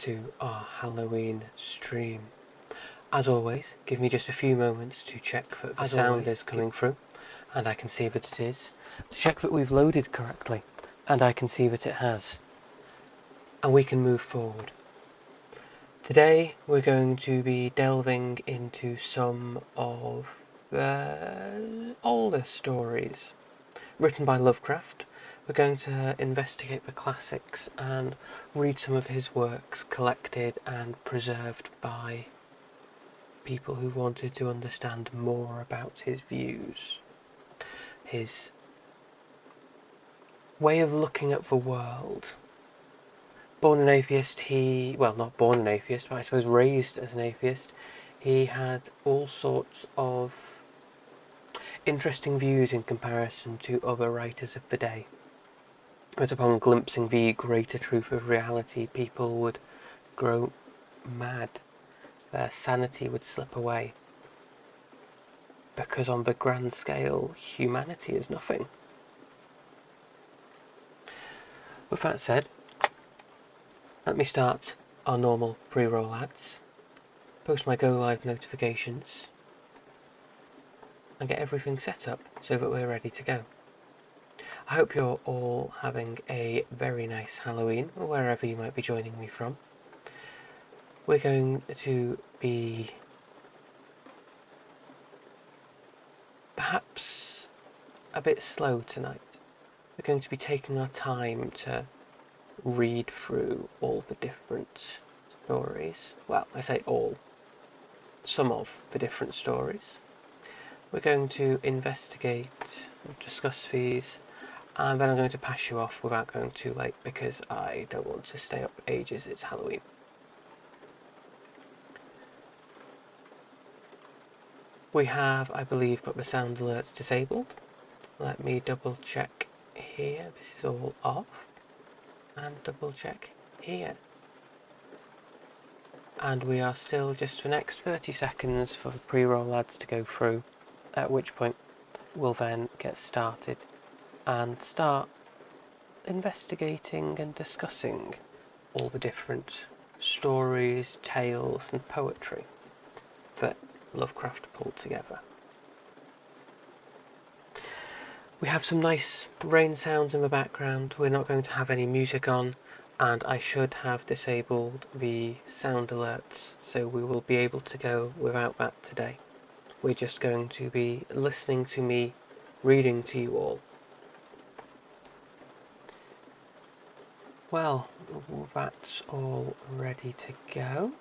to our Halloween stream. As always, give me just a few moments to check that the sound is coming through, and I can see that it is. To check that we've loaded correctly, and I can see that it has. And we can move forward. Today we're going to be delving into some of the older stories written by Lovecraft. We're going to investigate the classics and read some of his works collected and preserved by people who wanted to understand more about his views, his way of looking at the world. Born an atheist, not born an atheist, but I suppose raised as an atheist, he had all sorts of interesting views in comparison to other writers of the day. But upon glimpsing the greater truth of reality, people would grow mad. Their sanity would slip away. Because on the grand scale, humanity is nothing. With that said, let me start our normal pre-roll ads, post my go live notifications, and get everything set up so that we're ready to go. I hope you're all having a very nice Halloween, or wherever you might be joining me from. We're going to be perhaps a bit slow tonight. We're going to be taking our time to read through all the different stories. Well, I say all. Some of the different stories. We're going to investigate and discuss these, and then I'm going to pass you off without going too late because I don't want to stay up ages. It's Halloween. We have, I believe, got the sound alerts disabled. Let me double check here. This is all off. And double check here. And we are still just for the next 30 seconds for the pre-roll ads to go through, at which point we'll then get started and start investigating and discussing all the different stories, tales and poetry that Lovecraft pulled together. We have some nice rain sounds in the background. We're not going to have any music on, and I should have disabled the sound alerts, so we will be able to go without that today. We're just going to be listening to me reading to you all. Well, that's all ready to go.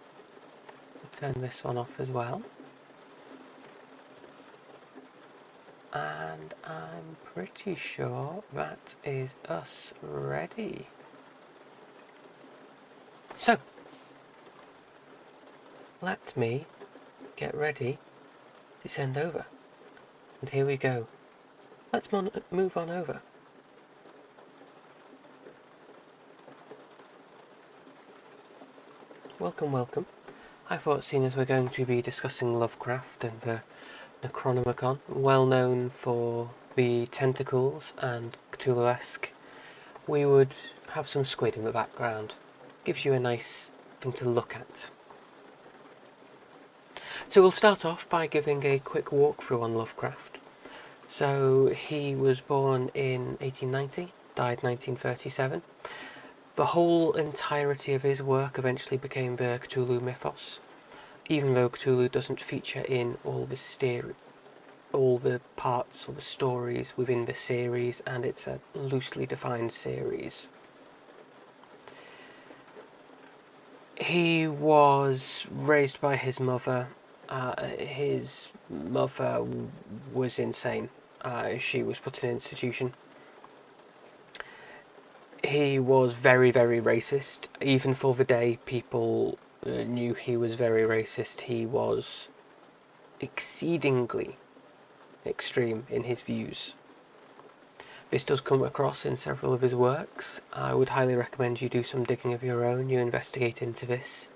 I'll turn this one off as well. And I'm pretty sure that is us ready. So, let me get ready to send over. And here we go. Let's move on over. Welcome, welcome. I thought, seeing as we're going to be discussing Lovecraft and the Necronomicon, well known for the tentacles and Cthulhu-esque, we would have some squid in the background. Gives you a nice thing to look at. So we'll start off by giving a quick walkthrough on Lovecraft. So he was born in 1890, died 1937. The whole entirety of his work eventually became the Cthulhu mythos, even though Cthulhu doesn't feature in all the parts or the stories within the series, and it's a loosely defined series. He was raised by his mother. His mother was insane. She was put in an institution. He was very, very racist. Even for the day, people knew he was very racist. He was exceedingly extreme in his views. This does come across in several of his works. I would highly recommend you do some digging of your own, you investigate into this.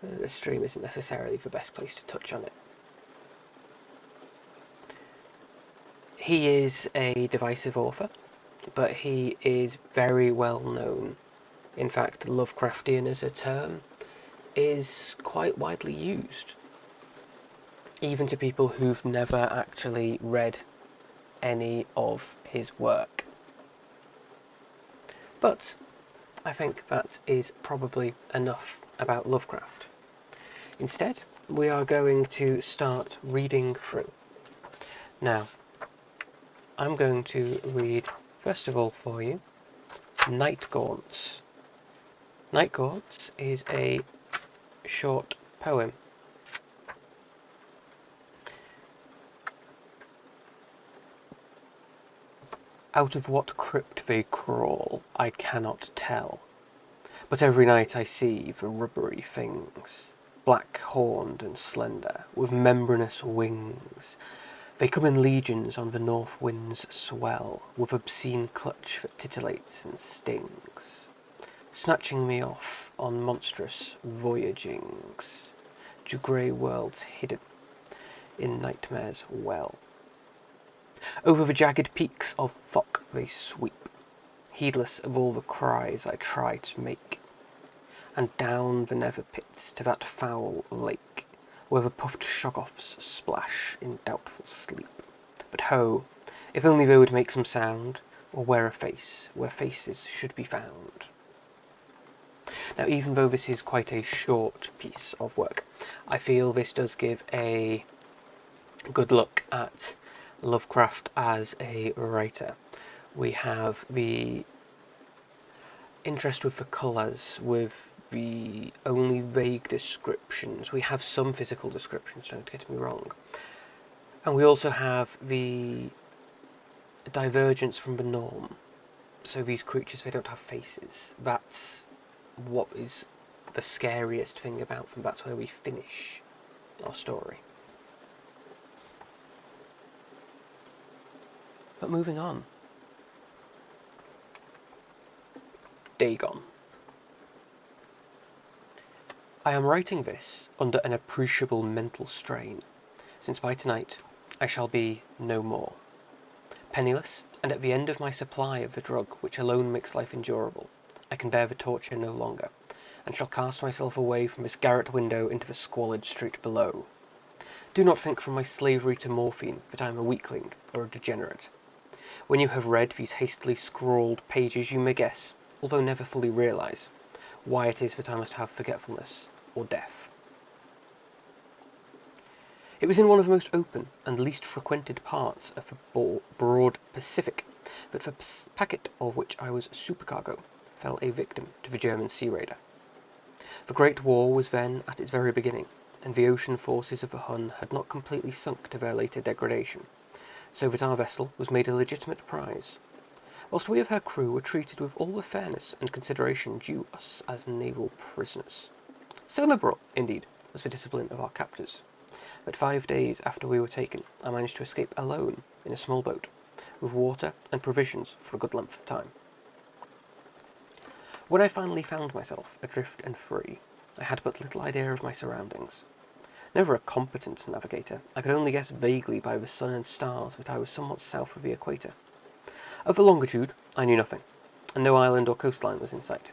The stream isn't necessarily the best place to touch on it. He is a divisive author, but he is very well known In fact, Lovecraftian as a term is quite widely used, even to people who've never actually read any of his work. But I think that is probably enough about Lovecraft. Instead, we are going to start reading through. Now, I'm going to read, first of all for you, Night Gaunts. Night Gaunts is a short poem. Out of what crypt they crawl, I cannot tell. But every night I see the rubbery things, black-horned and slender, with membranous wings. They come in legions on the north wind's swell, with obscene clutch that titillates and stings, snatching me off on monstrous voyagings to grey worlds hidden in nightmare's well. Over the jagged peaks of Thok they sweep, heedless of all the cries I try to make, and down the nether pits to that foul lake, where the puffed shoggoths splash in doubtful sleep. But ho, if only they would make some sound, or wear a face where faces should be found. Now, even though this is quite a short piece of work, I feel this does give a good look at Lovecraft as a writer. We have the interest with the colours, with the only vague descriptions. We have some physical descriptions, don't get me wrong. And we also have the divergence from the norm. So these creatures, they don't have faces. That's what is the scariest thing about them. That's where we finish our story. But moving on. Dagon. I am writing this under an appreciable mental strain, since by tonight I shall be no more. Penniless, and at the end of my supply of the drug which alone makes life endurable, I can bear the torture no longer, and shall cast myself away from this garret window into the squalid street below. Do not think from my slavery to morphine that I am a weakling or a degenerate. When you have read these hastily scrawled pages, you may guess, although never fully realise, why it is that I must have forgetfulness or death. It was in one of the most open and least frequented parts of the broad Pacific that the packet of which I was supercargo fell a victim to the German sea raider. The Great War was then at its very beginning, and the ocean forces of the Hun had not completely sunk to their later degradation, so that our vessel was made a legitimate prize, whilst we of her crew were treated with all the fairness and consideration due us as naval prisoners. So liberal, indeed, was the discipline of our captors, that 5 days after we were taken, I managed to escape alone in a small boat, with water and provisions for a good length of time. When I finally found myself adrift and free, I had but little idea of my surroundings. Never a competent navigator, I could only guess vaguely by the sun and stars that I was somewhat south of the equator. Of the longitude, I knew nothing, and no island or coastline was in sight.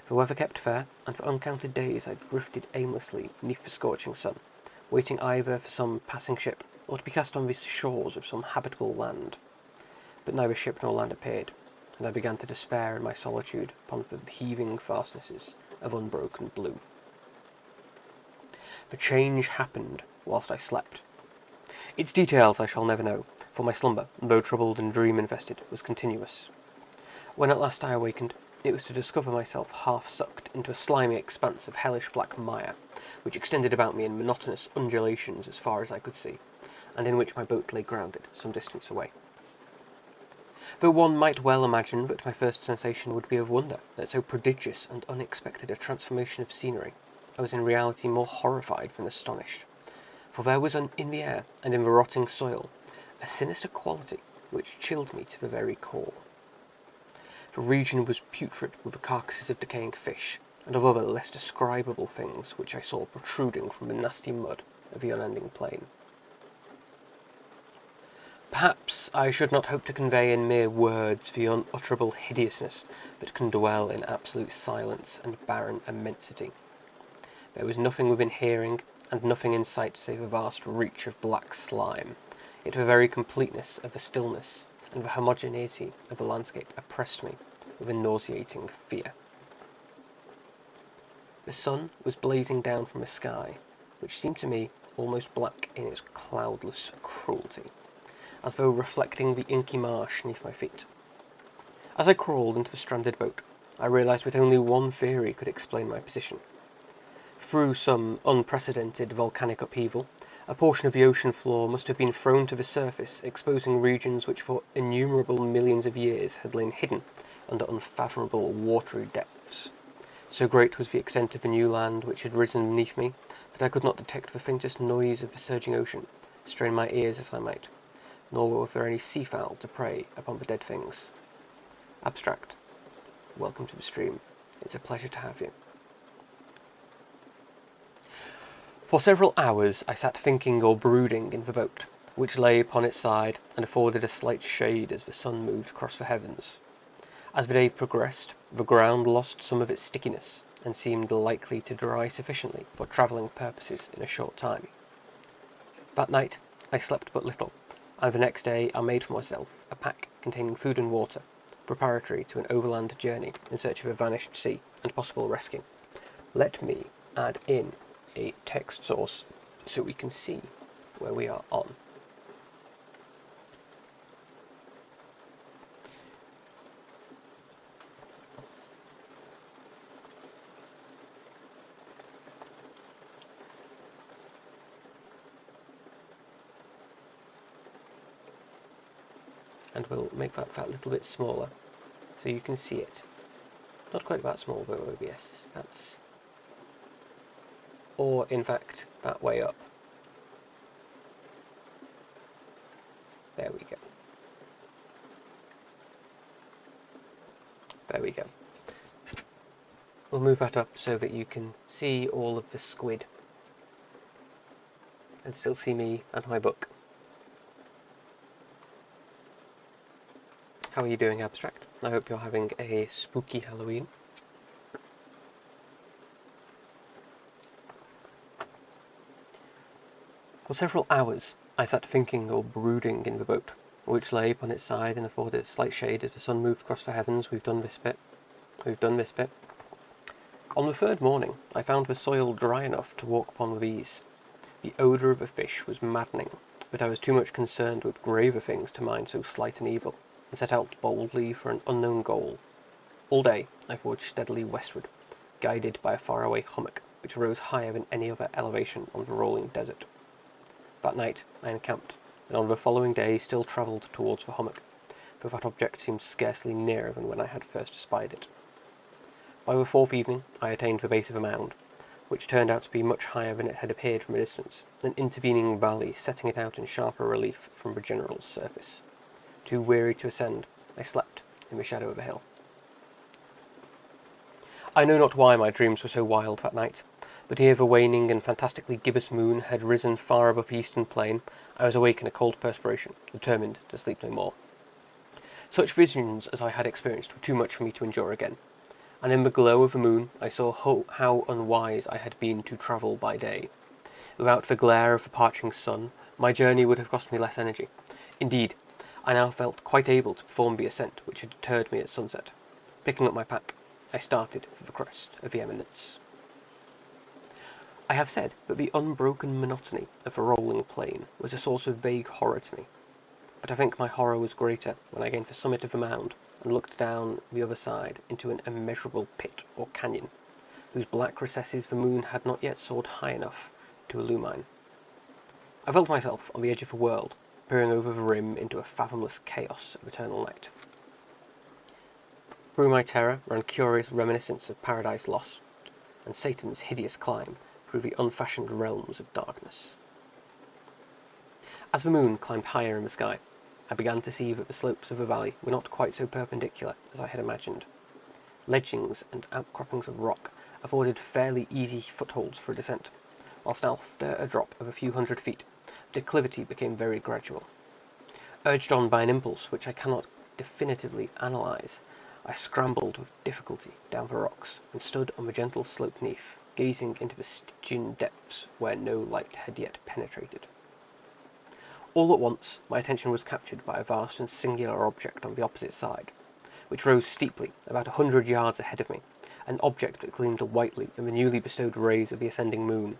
The weather kept fair, and for uncounted days I drifted aimlessly beneath the scorching sun, waiting either for some passing ship or to be cast on the shores of some habitable land. But neither ship nor land appeared, and I began to despair in my solitude upon the heaving fastnesses of unbroken blue. The change happened whilst I slept. Its details I shall never know, for my slumber, though troubled and dream-invested, was continuous. When at last I awakened, it was to discover myself half-sucked into a slimy expanse of hellish black mire, which extended about me in monotonous undulations as far as I could see, and in which my boat lay grounded some distance away. Though one might well imagine that my first sensation would be of wonder at so prodigious and unexpected a transformation of scenery, I was in reality more horrified than astonished, for there was in the air and in the rotting soil a sinister quality which chilled me to the very core. The region was putrid with the carcasses of decaying fish, and of other less describable things which I saw protruding from the nasty mud of the unending plain. Perhaps I should not hope to convey in mere words the unutterable hideousness that can dwell in absolute silence and barren immensity. There was nothing within hearing, and nothing in sight save a vast reach of black slime, yet the very completeness of the stillness and the homogeneity of the landscape oppressed me with a nauseating fear. The sun was blazing down from a sky, which seemed to me almost black in its cloudless cruelty, as though reflecting the inky marsh beneath my feet. As I crawled into the stranded boat, I realised that only one theory could explain my position. Through some unprecedented volcanic upheaval, a portion of the ocean floor must have been thrown to the surface, exposing regions which for innumerable millions of years had lain hidden under unfathomable watery depths. So great was the extent of the new land which had risen beneath me that I could not detect the faintest noise of the surging ocean, strain my ears as I might, nor were there any seafowl to prey upon the dead things. Abstract, welcome to the stream. It's a pleasure to have you. For several hours I sat thinking or brooding in the boat, which lay upon its side and afforded a slight shade as the sun moved across the heavens. As the day progressed, the ground lost some of its stickiness and seemed likely to dry sufficiently for travelling purposes in a short time. That night I slept but little, and the next day I made for myself a pack containing food and water, preparatory to an overland journey in search of a vanished sea and possible rescue. Let me add in a text source so we can see where we are on. And we'll make that a little bit smaller so you can see it. Not quite that small, but yes, that's... or in fact, that way up. There we go. There we go. We'll move that up so that you can see all of the squid and still see me and my book. How are you doing, Abstract? I hope you're having a spooky Halloween. For several hours I sat thinking or brooding in the boat, which lay upon its side and afforded a slight shade as the sun moved across the heavens. We've done this bit. On the third morning I found the soil dry enough to walk upon with ease. The odour of the fish was maddening, but I was too much concerned with graver things to mind so slight an evil, and set out boldly for an unknown goal. All day I forged steadily westward, guided by a faraway hummock which rose higher than any other elevation on the rolling desert. That night I encamped, and on the following day still travelled towards the hummock, though that object seemed scarcely nearer than when I had first espied it. By the fourth evening I attained the base of a mound, which turned out to be much higher than it had appeared from a distance, an intervening valley setting it out in sharper relief from the general surface. Too weary to ascend, I slept in the shadow of a hill. I know not why my dreams were so wild that night, but ere the waning and fantastically gibbous moon had risen far above the eastern plain, I was awake in a cold perspiration, determined to sleep no more. Such visions as I had experienced were too much for me to endure again, and in the glow of the moon I saw how unwise I had been to travel by day. Without the glare of the parching sun, my journey would have cost me less energy. Indeed, I now felt quite able to perform the ascent which had deterred me at sunset. Picking up my pack, I started for the crest of the eminence. I have said that the unbroken monotony of the rolling plain was a source of vague horror to me, but I think my horror was greater when I gained the summit of the mound and looked down the other side into an immeasurable pit or canyon, whose black recesses the moon had not yet soared high enough to illumine. I felt myself on the edge of the world, peering over the rim into a fathomless chaos of eternal night. Through my terror ran curious reminiscence of Paradise Lost and Satan's hideous climb through the unfashioned realms of darkness. As the moon climbed higher in the sky, I began to see that the slopes of the valley were not quite so perpendicular as I had imagined. Ledgings and outcroppings of rock afforded fairly easy footholds for a descent, whilst after a drop of a few hundred feet, the declivity became very gradual. Urged on by an impulse which I cannot definitively analyse, I scrambled with difficulty down the rocks and stood on the gentle slope beneath, gazing into the Stygian depths where no light had yet penetrated. All at once, my attention was captured by a vast and singular object on the opposite side, which rose steeply about 100 yards ahead of me, an object that gleamed whitely in the newly bestowed rays of the ascending moon.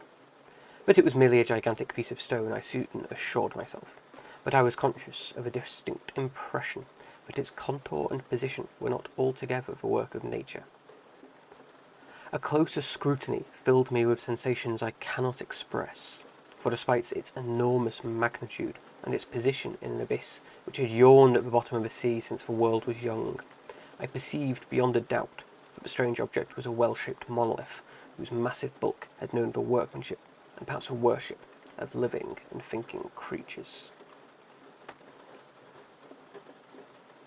But it was merely a gigantic piece of stone, I soon assured myself, but I was conscious of a distinct impression that its contour and position were not altogether the work of nature. A closer scrutiny filled me with sensations I cannot express, for despite its enormous magnitude and its position in an abyss which had yawned at the bottom of the sea since the world was young, I perceived beyond a doubt that the strange object was a well-shaped monolith whose massive bulk had known the workmanship and perhaps the worship of living and thinking creatures.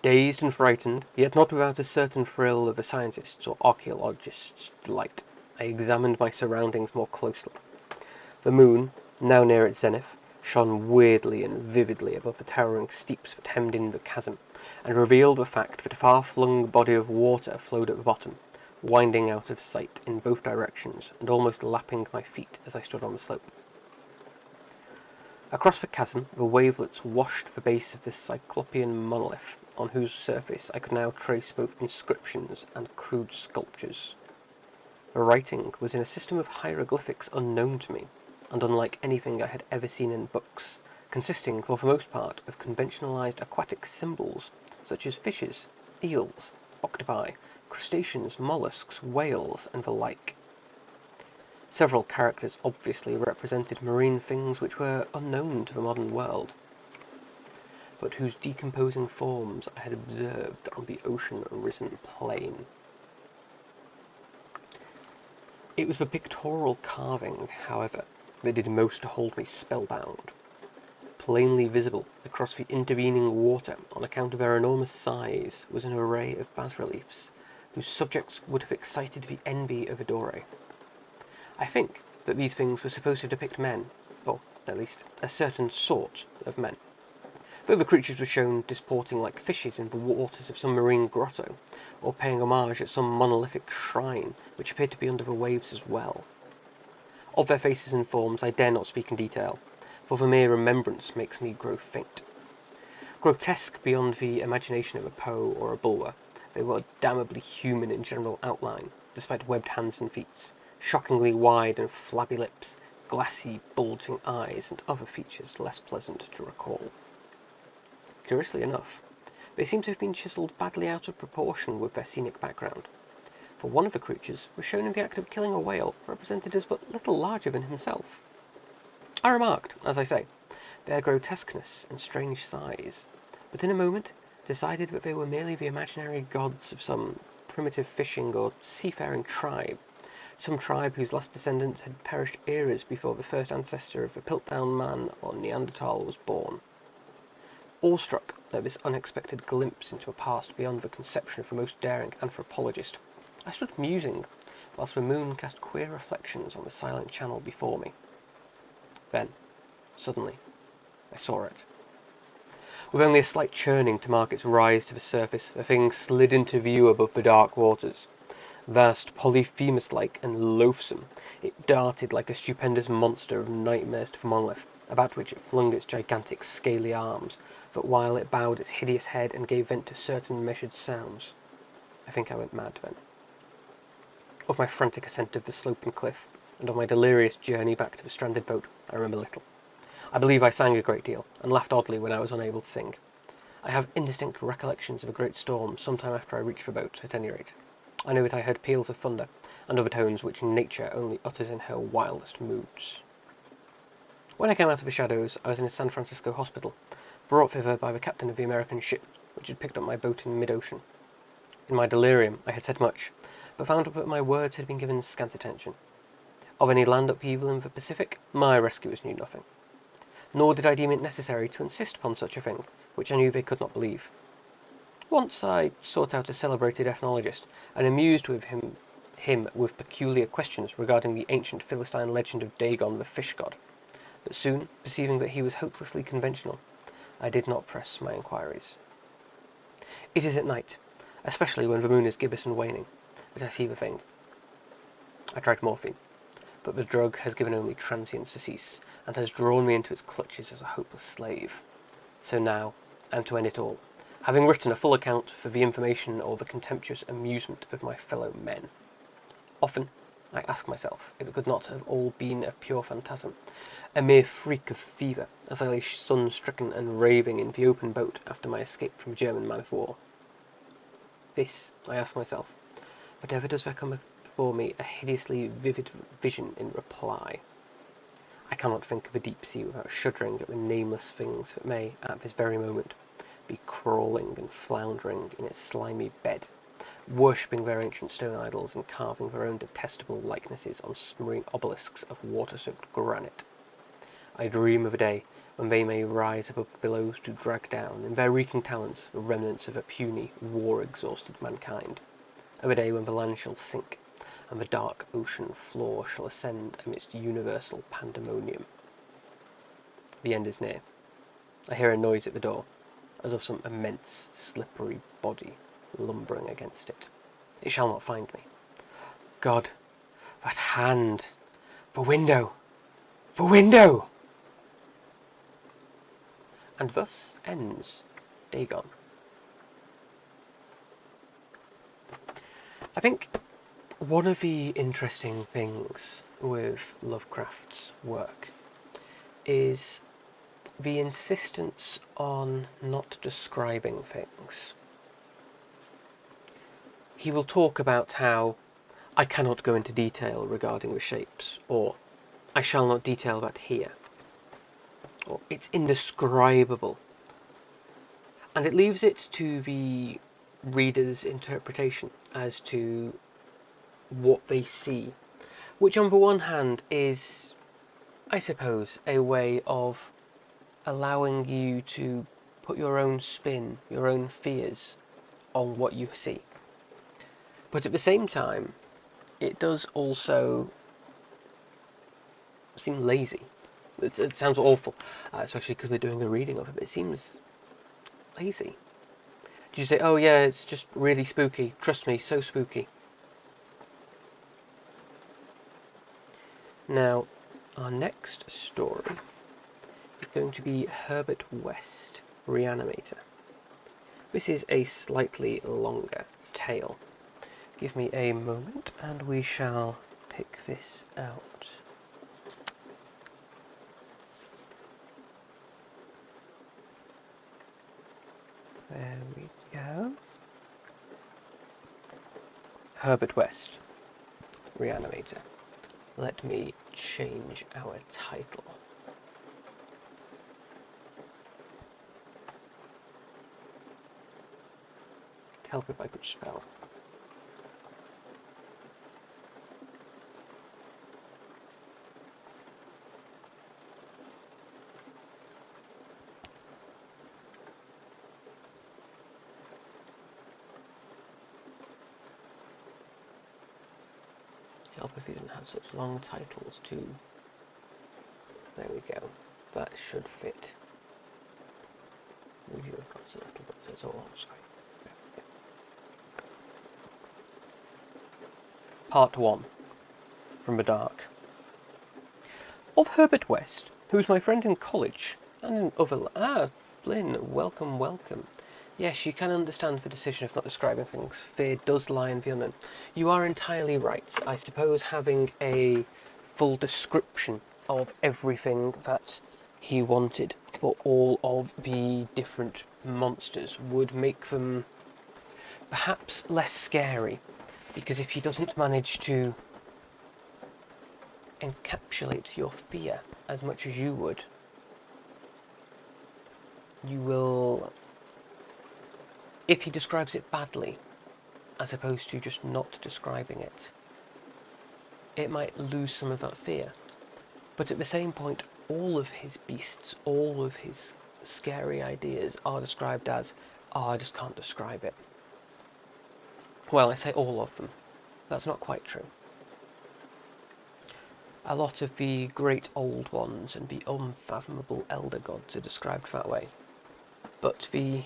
Dazed and frightened, yet not without a certain thrill of a scientist's or archaeologist's delight, I examined my surroundings more closely. The moon, now near its zenith, shone weirdly and vividly above the towering steeps that hemmed in the chasm, and revealed the fact that a far-flung body of water flowed at the bottom, winding out of sight in both directions and almost lapping my feet as I stood on the slope. Across the chasm, the wavelets washed the base of this cyclopean monolith, on whose surface I could now trace both inscriptions and crude sculptures. The writing was in a system of hieroglyphics unknown to me, and unlike anything I had ever seen in books, consisting for the most part of conventionalized aquatic symbols, such as fishes, eels, octopi, crustaceans, mollusks, whales, and the like. Several characters obviously represented marine things which were unknown to the modern world, but whose decomposing forms I had observed on the ocean-risen plain. It was the pictorial carving, however, that did most to hold me spellbound. Plainly visible across the intervening water on account of their enormous size was an array of bas-reliefs, whose subjects would have excited the envy of a Dore. I think that these things were supposed to depict men, or at least a certain sort of men, though the creatures were shown disporting like fishes in the waters of some marine grotto, or paying homage at some monolithic shrine which appeared to be under the waves as well. Of their faces and forms I dare not speak in detail, for the mere remembrance makes me grow faint. Grotesque beyond the imagination of a Poe or a Bulwer, they were damnably human in general outline, despite webbed hands and feet, shockingly wide and flabby lips, glassy, bulging eyes, and other features less pleasant to recall. Curiously enough, they seem to have been chiselled badly out of proportion with their scenic background, for one of the creatures was shown in the act of killing a whale represented as but little larger than himself. I remarked, as I say, their grotesqueness and strange size, but in a moment decided that they were merely the imaginary gods of some primitive fishing or seafaring tribe, some tribe whose last descendants had perished eras before the first ancestor of the Piltdown man or Neanderthal was born. Awestruck at this unexpected glimpse into a past beyond the conception of the most daring anthropologist, I stood musing, whilst the moon cast queer reflections on the silent channel before me. Then, suddenly, I saw it. With only a slight churning to mark its rise to the surface, the thing slid into view above the dark waters. Vast, Polyphemus-like, and loathsome, it darted like a stupendous monster of nightmares to the monolith, about which it flung its gigantic, scaly arms, but while it bowed its hideous head and gave vent to certain measured sounds. I think I went mad then. Of my frantic ascent of the sloping cliff, and of my delirious journey back to the stranded boat, I remember little. I believe I sang a great deal, and laughed oddly when I was unable to sing. I have indistinct recollections of a great storm some time after I reached the boat, at any rate. I know that I heard peals of thunder, and other tones which nature only utters in her wildest moods. When I came out of the shadows, I was in a San Francisco hospital, brought thither by the captain of the American ship, which had picked up my boat in mid-ocean. In my delirium, I had said much, but found that my words had been given scant attention. Of any land upheaval in the Pacific, my rescuers knew nothing. Nor did I deem it necessary to insist upon such a thing, which I knew they could not believe. Once I sought out a celebrated ethnologist, and amused with him with peculiar questions regarding the ancient Philistine legend of Dagon the fish god, but soon, perceiving that he was hopelessly conventional, I did not press my inquiries. It is at night, especially when the moon is gibbous and waning, that I see the thing. I tried morphine, but the drug has given only transient surcease, and has drawn me into its clutches as a hopeless slave. So now, and to end it all, having written a full account for the information or the contemptuous amusement of my fellow men, often I ask myself if it could not have all been a pure phantasm, a mere freak of fever, as I lay sun-stricken and raving in the open boat after my escape from German man-of-war. This, I ask myself, but ever does there come before me a hideously vivid vision in reply. I cannot think of a deep sea without shuddering at the nameless things that may, at this very moment, be crawling and floundering in its slimy bed, worshipping their ancient stone idols and carving their own detestable likenesses on submarine obelisks of water-soaked granite. I dream of a day when they may rise above the billows to drag down, in their reeking talons, the remnants of a puny, war-exhausted mankind, of a day when the land shall sink, and the dark ocean floor shall ascend amidst universal pandemonium. The end is near. I hear a noise at the door, as of some immense, slippery body lumbering against it. It shall not find me. God, that hand! The window! The window! And thus ends Dagon. I think one of the interesting things with Lovecraft's work is the insistence on not describing things. He will talk about how I cannot go into detail regarding the shapes, or I shall not detail that here, or it's indescribable. And it leaves it to the reader's interpretation as to what they see, which on the one hand is, I suppose, a way of allowing you to put your own spin, your own fears on what you see. But at the same time, it does also seem lazy. It sounds awful, especially because we're doing a reading of it, but it seems lazy. Did you say, oh yeah, it's just really spooky, trust me, so spooky. Now, our next story is going to be Herbert West, Reanimator. This is a slightly longer tale. Give me a moment and we shall pick this out. There we go. Herbert West, Reanimator. Let me change our title. Help if I could spell. Help if you didn't have such long titles too. There we go. That should fit. Review across a little bit so it's all on screen. Part 1. From the Dark. Of Herbert West, who was my friend in college, and in other... Flynn, welcome, welcome. Yes, you can understand the decision of not describing things. Fear does lie in the unknown. You are entirely right. I suppose having a full description of everything that he wanted for all of the different monsters would make them perhaps less scary. Because if he doesn't manage to encapsulate your fear as much as you would, you will... If he describes it badly, as opposed to just not describing it, it might lose some of that fear. But at the same point, all of his beasts, all of his scary ideas are described as, oh, I just can't describe it. Well, I say all of them. That's not quite true. A lot of the great old ones and the unfathomable elder gods are described that way. But the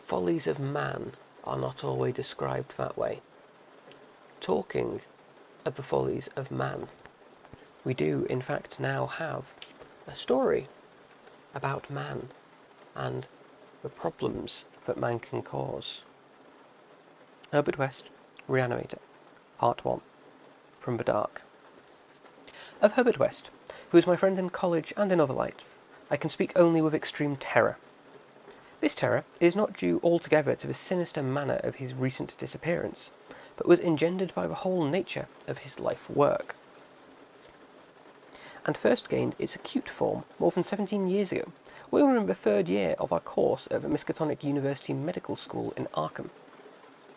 follies of man are not always described that way. Talking of the follies of man, we do in fact now have a story about man and the problems that man can cause. Herbert West, Reanimator, Part 1, From the Dark. Of Herbert West, who was my friend in college and in other life, I can speak only with extreme terror. This terror is not due altogether to the sinister manner of his recent disappearance, but was engendered by the whole nature of his life work, and first gained its acute form more than 17 years ago. We were in the third year of our course at the Miskatonic University Medical School in Arkham.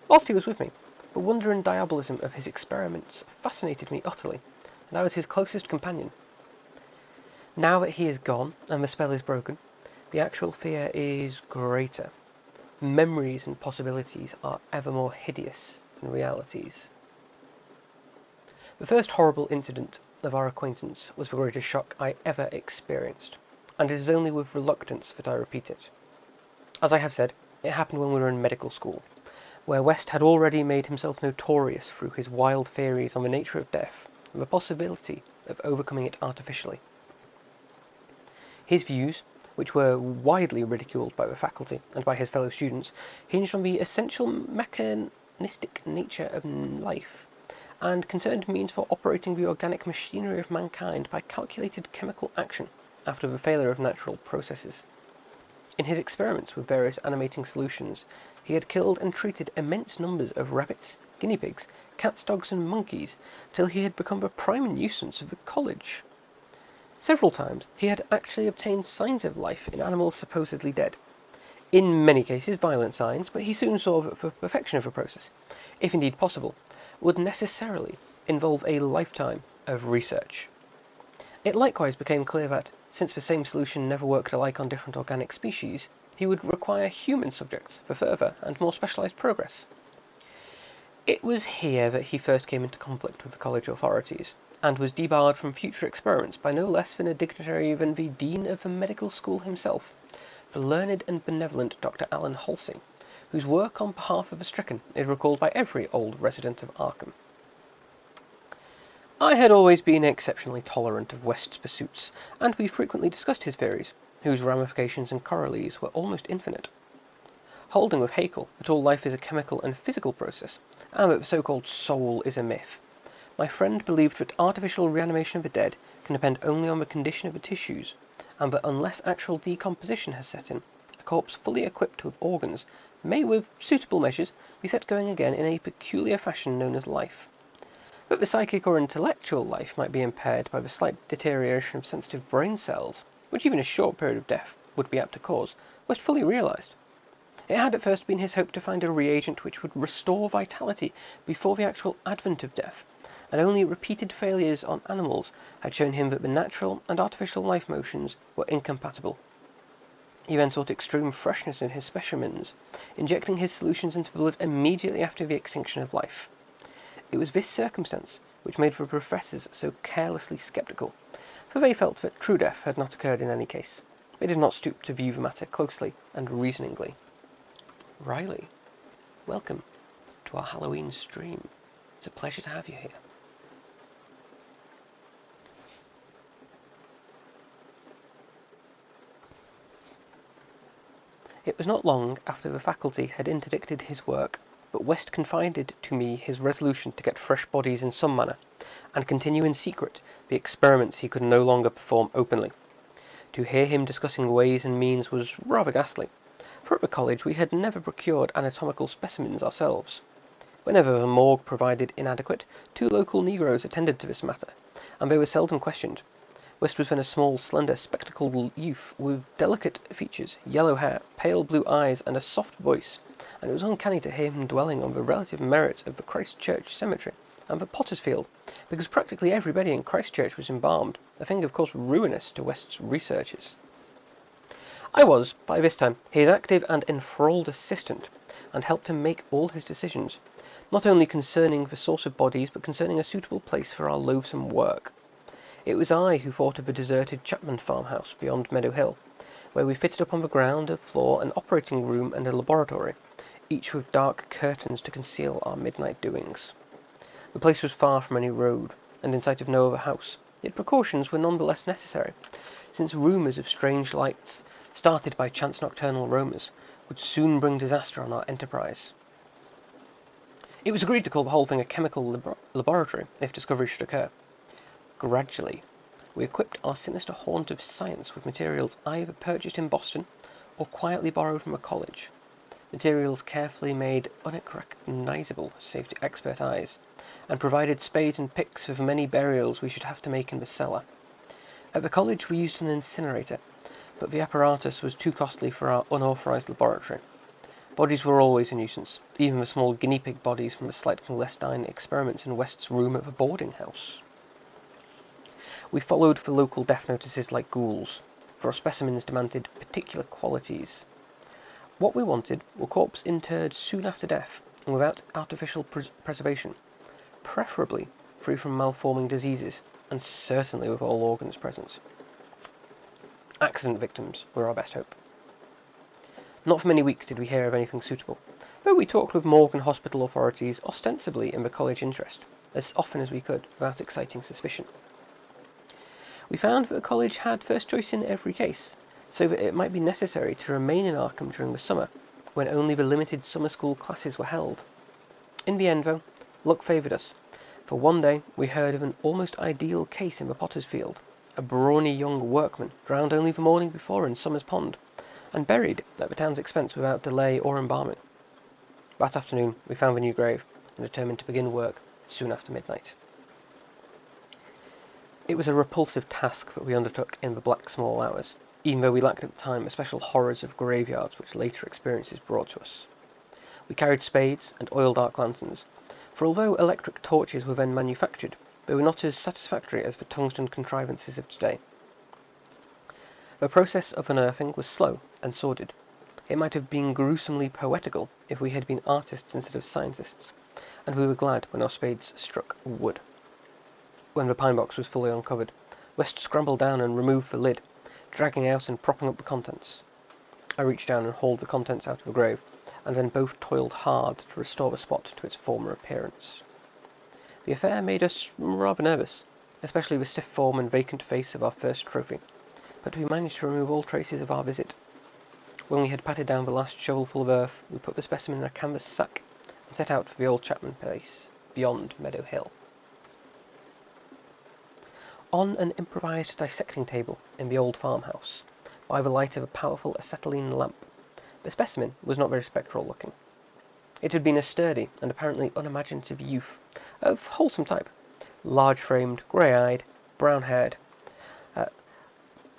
Whilst he was with me, the wonder and diabolism of his experiments fascinated me utterly, and I was his closest companion. Now that he is gone and the spell is broken, the actual fear is greater. Memories and possibilities are ever more hideous than realities. The first horrible incident of our acquaintance was the greatest shock I ever experienced, and it is only with reluctance that I repeat it. As I have said, it happened when we were in medical school, where West had already made himself notorious through his wild theories on the nature of death and the possibility of overcoming it artificially. His views, which were widely ridiculed by the faculty and by his fellow students, hinged on the essential mechanistic nature of life, and concerned means for operating the organic machinery of mankind by calculated chemical action after the failure of natural processes. In his experiments with various animating solutions, he had killed and treated immense numbers of rabbits, guinea pigs, cats, dogs, and monkeys, till he had become the prime nuisance of the college. Several times he had actually obtained signs of life in animals supposedly dead. In many cases violent signs, but he soon saw that the perfection of the process, if indeed possible, would necessarily involve a lifetime of research. It likewise became clear that, since the same solution never worked alike on different organic species, he would require human subjects for further and more specialised progress. It was here that he first came into conflict with the college authorities, and was debarred from future experiments by no less than a dignitary than the dean of the medical school himself, the learned and benevolent Dr. Alan Halsey, whose work on behalf of the stricken is recalled by every old resident of Arkham. I had always been exceptionally tolerant of West's pursuits, and we frequently discussed his theories, whose ramifications and corollaries were almost infinite. Holding with Haeckel that all life is a chemical and physical process, and that the so-called soul is a myth, my friend believed that artificial reanimation of the dead can depend only on the condition of the tissues, and that unless actual decomposition has set in, a corpse fully equipped with organs may, with suitable measures, be set going again in a peculiar fashion known as life. That the psychic or intellectual life might be impaired by the slight deterioration of sensitive brain cells, which even a short period of death would be apt to cause, West fully realised. It had at first been his hope to find a reagent which would restore vitality before the actual advent of death, and only repeated failures on animals had shown him that the natural and artificial life motions were incompatible. He then sought extreme freshness in his specimens, injecting his solutions into the blood immediately after the extinction of life. It was this circumstance which made the professors so carelessly sceptical, for they felt that true death had not occurred in any case. They did not stoop to view the matter closely and reasoningly. Riley, welcome to our Halloween stream. It's a pleasure to have you here. It was not long after the faculty had interdicted his work, but West confided to me his resolution to get fresh bodies in some manner, and continue in secret the experiments he could no longer perform openly. To hear him discussing ways and means was rather ghastly, for at the college we had never procured anatomical specimens ourselves. Whenever the morgue provided inadequate, 2 local negroes attended to this matter, and they were seldom questioned. West was then a small, slender, spectacled youth with delicate features, yellow hair, pale blue eyes, and a soft voice, and it was uncanny to hear him dwelling on the relative merits of the Christ Church cemetery and the Potter's Field, because practically everybody in Christ Church was embalmed, a thing of course ruinous to West's researches. I was, by this time, his active and enthralled assistant, and helped him make all his decisions, not only concerning the source of bodies, but concerning a suitable place for our loathsome work. It was I who thought of the deserted Chapman farmhouse beyond Meadow Hill, where we fitted up on the ground floor an operating room and a laboratory, each with dark curtains to conceal our midnight doings. The place was far from any road, and in sight of no other house, yet precautions were none the less necessary, since rumours of strange lights, started by chance nocturnal roamers, would soon bring disaster on our enterprise. It was agreed to call the whole thing a chemical laboratory, if discovery should occur. Gradually, we equipped our sinister haunt of science with materials either purchased in Boston or quietly borrowed from a college. Materials carefully made unrecognisable save to expert eyes, and provided spades and picks for the many burials we should have to make in the cellar. At the college we used an incinerator, but the apparatus was too costly for our unauthorised laboratory. Bodies were always a nuisance, even the small guinea pig bodies from the slightly clandestine experiments in West's room at the boarding house. We followed the local death notices like ghouls, for our specimens demanded particular qualities. What we wanted were corpses interred soon after death and without artificial preservation, preferably free from malforming diseases, and certainly with all organs present. Accident victims were our best hope. Not for many weeks did we hear of anything suitable, though we talked with morgue and hospital authorities ostensibly in the college interest, as often as we could without exciting suspicion. We found that the college had first choice in every case, so that it might be necessary to remain in Arkham during the summer, when only the limited summer school classes were held. In the end, though, luck favoured us, for one day we heard of an almost ideal case in the Potter's Field, a brawny young workman drowned only the morning before in Summer's Pond, and buried at the town's expense without delay or embalming. That afternoon we found the new grave, and determined to begin work soon after midnight. It was a repulsive task that we undertook in the black small hours, even though we lacked at the time the special horrors of graveyards which later experiences brought to us. We carried spades and oiled arc lanterns, for although electric torches were then manufactured, they were not as satisfactory as the tungsten contrivances of today. The process of unearthing was slow and sordid. It might have been gruesomely poetical if we had been artists instead of scientists, and we were glad when our spades struck wood. When the pine box was fully uncovered, West scrambled down and removed the lid, dragging out and propping up the contents. I reached down and hauled the contents out of the grave, and then both toiled hard to restore the spot to its former appearance. The affair made us rather nervous, especially the stiff form and vacant face of our first trophy, but we managed to remove all traces of our visit. When we had patted down the last shovelful of earth, we put the specimen in a canvas sack and set out for the old Chapman place, beyond Meadow Hill. On an improvised dissecting table in the old farmhouse, by the light of a powerful acetylene lamp, the specimen was not very spectral looking. It had been a sturdy and apparently unimaginative youth, of wholesome type, large-framed, grey-eyed, brown-haired,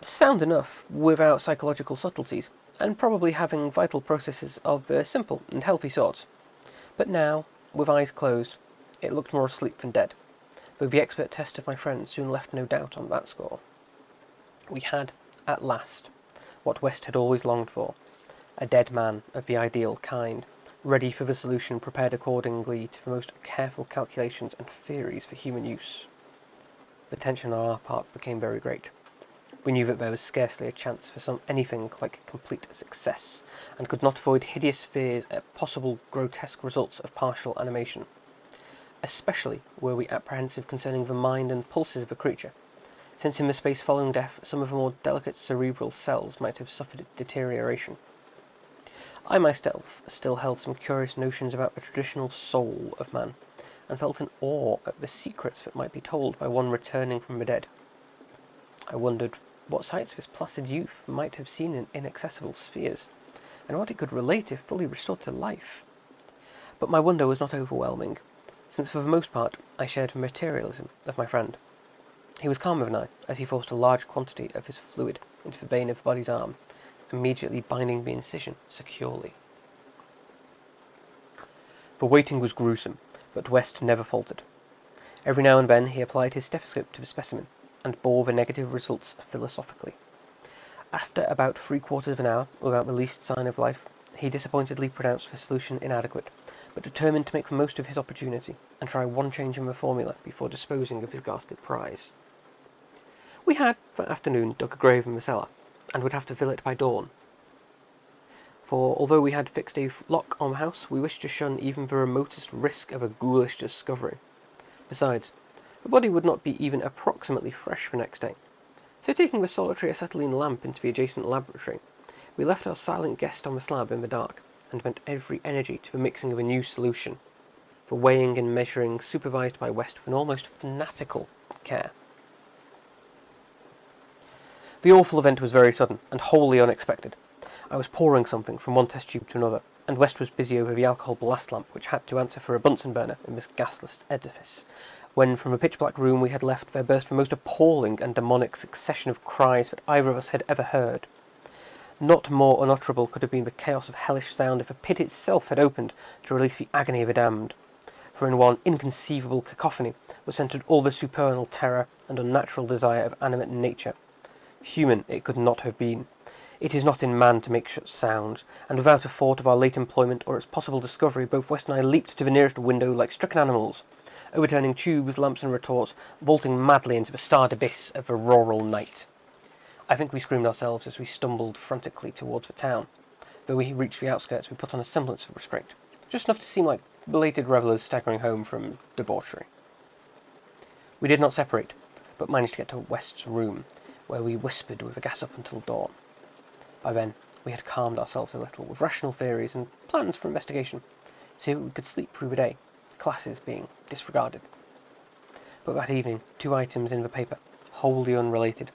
sound enough without psychological subtleties, and probably having vital processes of the simple and healthy sort. But now, with eyes closed, it looked more asleep than dead, though the expert test of my friend soon left no doubt on that score. We had, at last, what West had always longed for, a dead man of the ideal kind, ready for the solution prepared accordingly to the most careful calculations and theories for human use. The tension on our part became very great. We knew that there was scarcely a chance for anything like complete success, and could not avoid hideous fears at possible grotesque results of partial animation. Especially were we apprehensive concerning the mind and pulses of the creature, since in the space following death some of the more delicate cerebral cells might have suffered deterioration. I myself still held some curious notions about the traditional soul of man, and felt in awe at the secrets that might be told by one returning from the dead. I wondered what sights this placid youth might have seen in inaccessible spheres, and what it could relate if fully restored to life. But my wonder was not overwhelming, since for the most part I shared the materialism of my friend. He was calmer than I, as he forced a large quantity of his fluid into the vein of the body's arm, immediately binding the incision securely. The waiting was gruesome, but West never faltered. Every now and then he applied his stethoscope to the specimen, and bore the negative results philosophically. After about 3/4 of an hour, without the least sign of life, he disappointedly pronounced the solution inadequate, but determined to make the most of his opportunity, and try one change in the formula before disposing of his ghastly prize. We had, that afternoon, dug a grave in the cellar, and would have to fill it by dawn. For although we had fixed a lock on the house, we wished to shun even the remotest risk of a ghoulish discovery. Besides, the body would not be even approximately fresh the next day. So taking the solitary acetylene lamp into the adjacent laboratory, we left our silent guest on the slab in the dark, and bent every energy to the mixing of a new solution, for weighing and measuring supervised by West with an almost fanatical care. The awful event was very sudden, and wholly unexpected. I was pouring something from one test tube to another, and West was busy over the alcohol blast lamp which had to answer for a Bunsen burner in this gasless edifice, when from the pitch-black room we had left there burst the most appalling and demonic succession of cries that either of us had ever heard. Not more unutterable could have been the chaos of hellish sound if the pit itself had opened to release the agony of the damned, for in one inconceivable cacophony was centred all the supernal terror and unnatural desire of animate nature. Human it could not have been. It is not in man to make such sounds, and without a thought of our late employment or its possible discovery, both West and I leaped to the nearest window like stricken animals, overturning tubes, lamps, and retorts, vaulting madly into the starred abyss of the rural night. I think we screamed ourselves as we stumbled frantically towards the town. Though we reached the outskirts, we put on a semblance of restraint, just enough to seem like belated revellers staggering home from debauchery. We did not separate, but managed to get to West's room, where we whispered with the gas up until dawn. By then, we had calmed ourselves a little, with rational theories and plans for investigation, so that we could sleep through the day, classes being disregarded. But that evening, 2 items in the paper, wholly unrelated,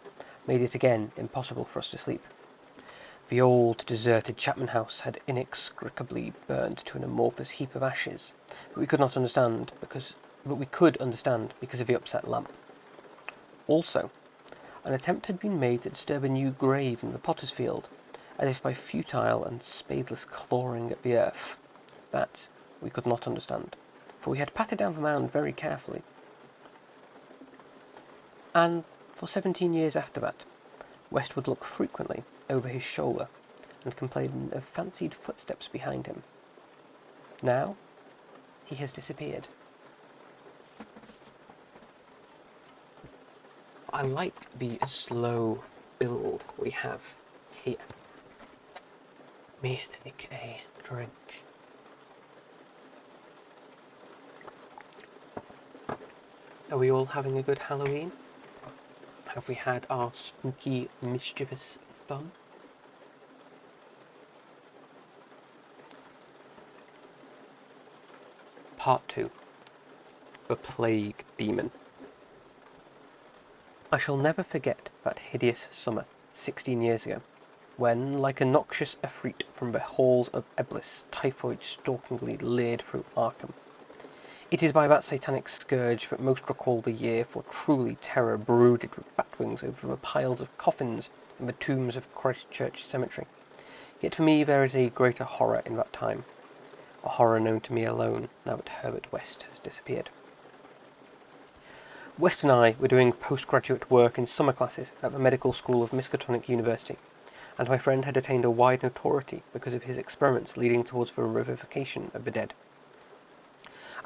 made it again impossible for us to sleep. The old, deserted Chapman house had inextricably burned to an amorphous heap of ashes, but we could understand because of the upset lamp. Also, an attempt had been made to disturb a new grave in the potter's field, as if by futile and spadeless clawing at the earth. That we could not understand, for we had patted down the mound very carefully. And for 17 years after that, West would look frequently over his shoulder and complain of fancied footsteps behind him. Now, he has disappeared. I like the slow build we have here. Me take a drink. Are we all having a good Halloween? Have we had our spooky, mischievous fun? Part 2. The Plague Demon. I shall never forget that hideous summer, 16 years ago, when, like a noxious efreet from the halls of Eblis, typhoid stalkingly leered through Arkham. It is by that satanic scourge that most recall the year, for truly terror brooded with batwings over the piles of coffins in the tombs of Christchurch Cemetery. Yet for me there is a greater horror in that time, a horror known to me alone, now that Herbert West has disappeared. West and I were doing postgraduate work in summer classes at the medical school of Miskatonic University, and my friend had attained a wide notoriety because of his experiments leading towards the revivification of the dead.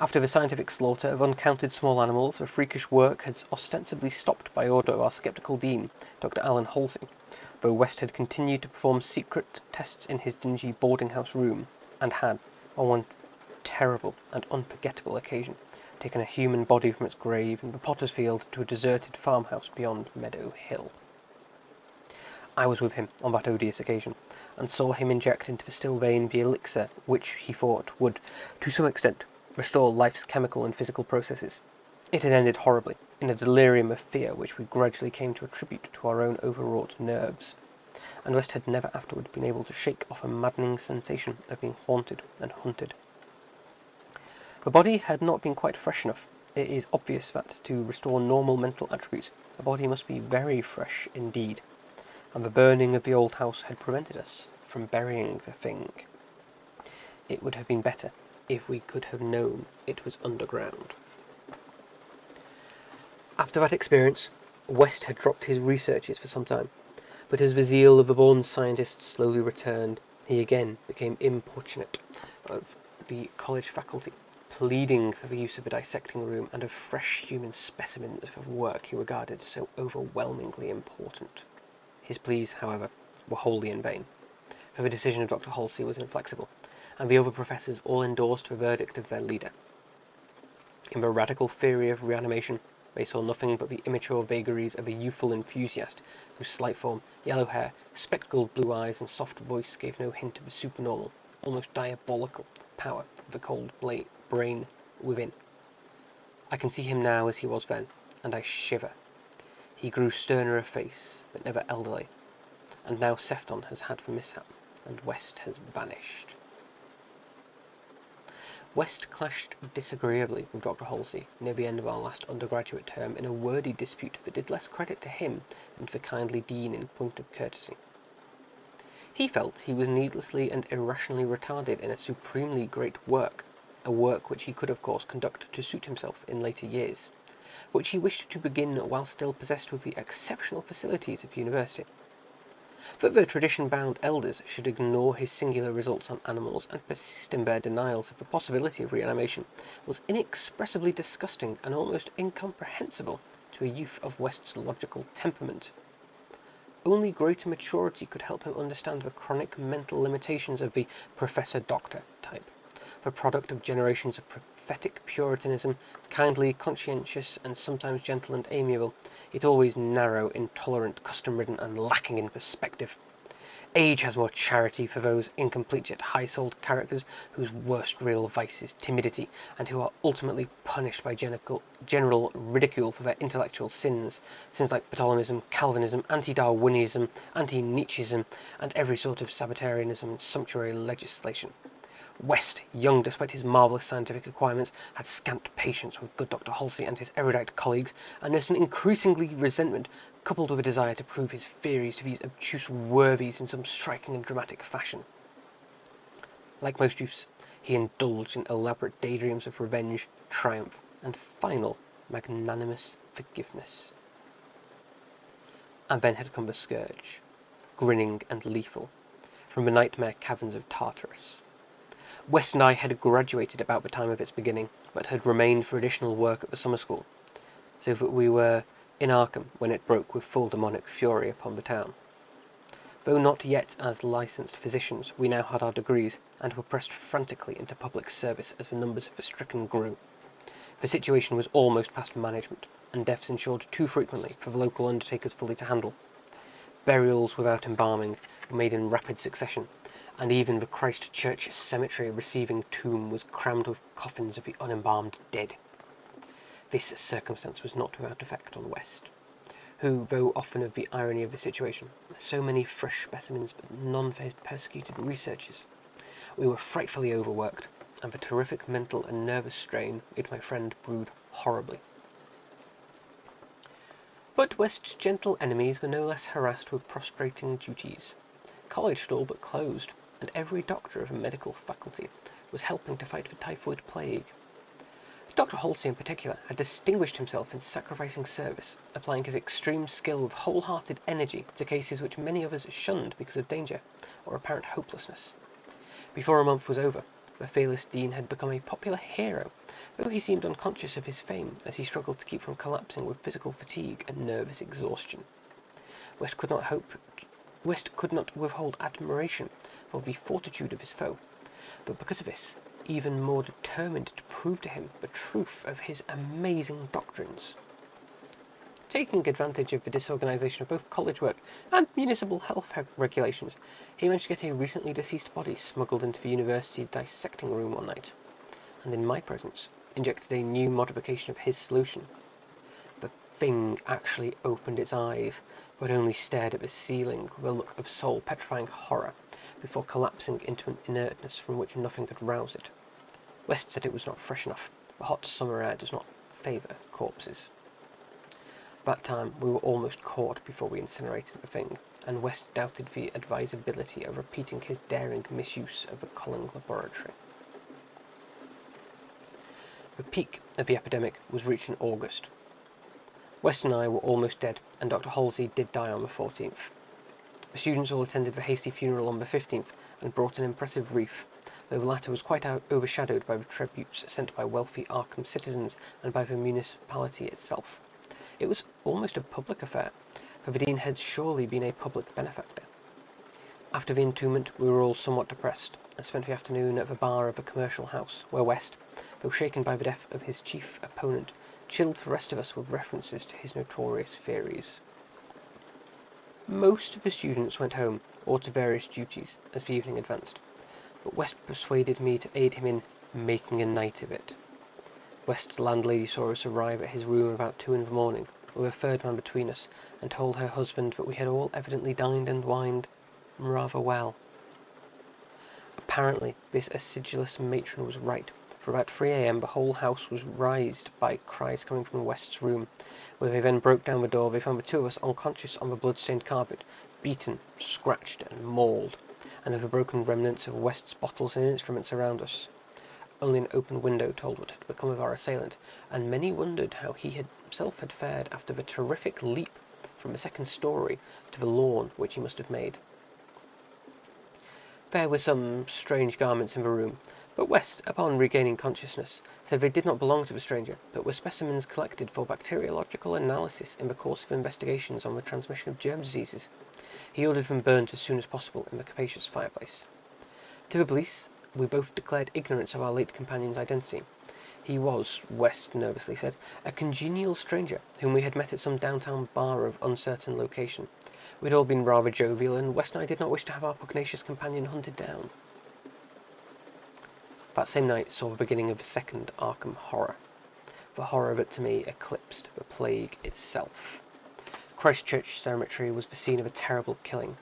After the scientific slaughter of uncounted small animals, the freakish work had ostensibly stopped by order of our sceptical dean, Dr. Alan Halsey, though West had continued to perform secret tests in his dingy boarding-house room, and had, on one terrible and unforgettable occasion, taken a human body from its grave in the potter's field to a deserted farmhouse beyond Meadow Hill. I was with him on that odious occasion, and saw him inject into the still vein the elixir which, he thought, would, to some extent, restore life's chemical and physical processes. It had ended horribly, in a delirium of fear which we gradually came to attribute to our own overwrought nerves, and West had never afterward been able to shake off a maddening sensation of being haunted and hunted. The body had not been quite fresh enough. It is obvious that, to restore normal mental attributes, a body must be very fresh indeed, and the burning of the old house had prevented us from burying the thing. It would have been better if we could have known it was underground. After that experience, West had dropped his researches for some time, but as the zeal of the born scientist slowly returned, he again became importunate of the college faculty, pleading for the use of a dissecting room and of fresh human specimens of work he regarded so overwhelmingly important. His pleas, however, were wholly in vain, for the decision of Dr. Halsey was inflexible, and the other professors all endorsed the verdict of their leader. In the radical theory of reanimation, they saw nothing but the immature vagaries of a youthful enthusiast whose slight form, yellow hair, spectacled blue eyes, and soft voice gave no hint of the supernormal, almost diabolical power of the cold brain within. I can see him now as he was then, and I shiver. He grew sterner of face, but never elderly, and now Sefton has had the mishap, and West has vanished. West clashed disagreeably with Dr. Halsey near the end of our last undergraduate term in a wordy dispute that did less credit to him than to the kindly dean in point of courtesy. He felt he was needlessly and irrationally retarded in a supremely great work, a work which he could of course conduct to suit himself in later years, which he wished to begin while still possessed with the exceptional facilities of university. That the tradition-bound elders should ignore his singular results on animals and persist in their denials of the possibility of reanimation was inexpressibly disgusting and almost incomprehensible to a youth of West's logical temperament. Only greater maturity could help him understand the chronic mental limitations of the Professor-Doctor type, the product of generations of prophetic puritanism, kindly, conscientious, and sometimes gentle and amiable, yet always narrow, intolerant, custom-ridden, and lacking in perspective. Age has more charity for those incomplete yet high-souled characters whose worst real vice is timidity, and who are ultimately punished by general ridicule for their intellectual sins like Ptolemism, Calvinism, anti-Darwinism, anti-Nietzscheism, and every sort of Sabbatarianism and sumptuary legislation. West, young despite his marvellous scientific acquirements, had scant patience with good Dr. Halsey and his erudite colleagues, and nursed an increasingly resentment, coupled with a desire to prove his theories to these obtuse worthies in some striking and dramatic fashion. Like most youths, he indulged in elaborate daydreams of revenge, triumph, and final, magnanimous forgiveness. And then had come the scourge, grinning and lethal, from the nightmare caverns of Tartarus. West and I had graduated about the time of its beginning, but had remained for additional work at the summer school, so that we were in Arkham when it broke with full demonic fury upon the town. Though not yet as licensed physicians, we now had our degrees, and were pressed frantically into public service as the numbers of the stricken grew. The situation was almost past management, and deaths ensured too frequently for the local undertakers fully to handle. Burials without embalming were made in rapid succession, and even the Christ Church cemetery receiving tomb was crammed with coffins of the unembalmed dead. This circumstance was not without effect on West, who, though often of the irony of the situation, so many fresh specimens but none for his persecuted researches. We were frightfully overworked, and the terrific mental and nervous strain made my friend brood horribly. But West's gentle enemies were no less harassed with prostrating duties. College had all but closed, and every doctor of the medical faculty was helping to fight the typhoid plague. Dr. Halsey in particular had distinguished himself in sacrificing service, applying his extreme skill with wholehearted energy to cases which many others shunned because of danger or apparent hopelessness. Before a month was over, the fearless dean had become a popular hero, though he seemed unconscious of his fame as he struggled to keep from collapsing with physical fatigue and nervous exhaustion. West could not withhold admiration for the fortitude of his foe, but because of this, even more determined to prove to him the truth of his amazing doctrines. Taking advantage of the disorganization of both college work and municipal health regulations, he managed to get a recently deceased body smuggled into the university dissecting room one night, and in my presence, injected a new modification of his solution. The thing actually opened its eyes, but only stared at the ceiling with a look of soul-petrifying horror, before collapsing into an inertness from which nothing could rouse it. West said it was not fresh enough. The hot summer air does not favour corpses. That time we were almost caught before we incinerated the thing, and West doubted the advisability of repeating his daring misuse of the Culling laboratory. The peak of the epidemic was reached in August. West and I were almost dead, and Dr. Halsey did die on the 14th. The students all attended the hasty funeral on the 15th and brought an impressive wreath, though the latter was quite overshadowed by the tributes sent by wealthy Arkham citizens and by the municipality itself. It was almost a public affair, for the dean had surely been a public benefactor. After the entombment, we were all somewhat depressed, and spent the afternoon at the bar of a commercial house, where West, though shaken by the death of his chief opponent, chilled the rest of us with references to his notorious theories. Most of the students went home, or to various duties, as the evening advanced, but West persuaded me to aid him in making a night of it. West's landlady saw us arrive at his room about 2 in the morning, with a third man between us, and told her husband that we had all evidently dined and wined rather well. Apparently, this acidulous matron was right, for about 3 a.m. the whole house was raised by cries coming from West's room. When they then broke down the door, they found the two of us unconscious on the blood-stained carpet, beaten, scratched, and mauled, and of the broken remnants of West's bottles and instruments around us. Only an open window told what had become of our assailant, and many wondered how he himself had fared after the terrific leap from the second story to the lawn which he must have made. There were some strange garments in the room, but West, upon regaining consciousness, said they did not belong to the stranger, but were specimens collected for bacteriological analysis in the course of investigations on the transmission of germ diseases. He ordered them burnt as soon as possible in the capacious fireplace. To the police, we both declared ignorance of our late companion's identity. He was, West nervously said, a congenial stranger whom we had met at some downtown bar of uncertain location. We'd all been rather jovial, and West and I did not wish to have our pugnacious companion hunted down. That same night saw the beginning of the second Arkham horror. The horror that to me eclipsed the plague itself. Christchurch Cemetery was the scene of a terrible killing,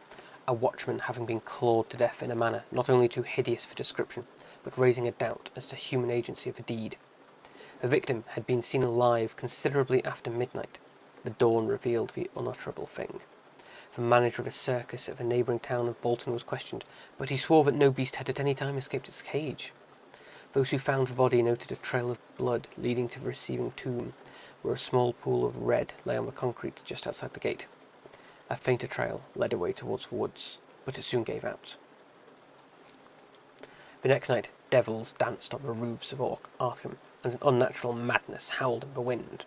a watchman having been clawed to death in a manner not only too hideous for description, but raising a doubt as to human agency of the deed. The victim had been seen alive considerably after midnight. The dawn revealed the unutterable thing. The manager of a circus at the neighbouring town of Bolton was questioned, but he swore that no beast had at any time escaped its cage. Those who found the body noted a trail of blood leading to the receiving tomb, where a small pool of red lay on the concrete just outside the gate. A fainter trail led away towards the woods, but it soon gave out. The next night, devils danced on the roofs of Arkham, and an unnatural madness howled in the wind.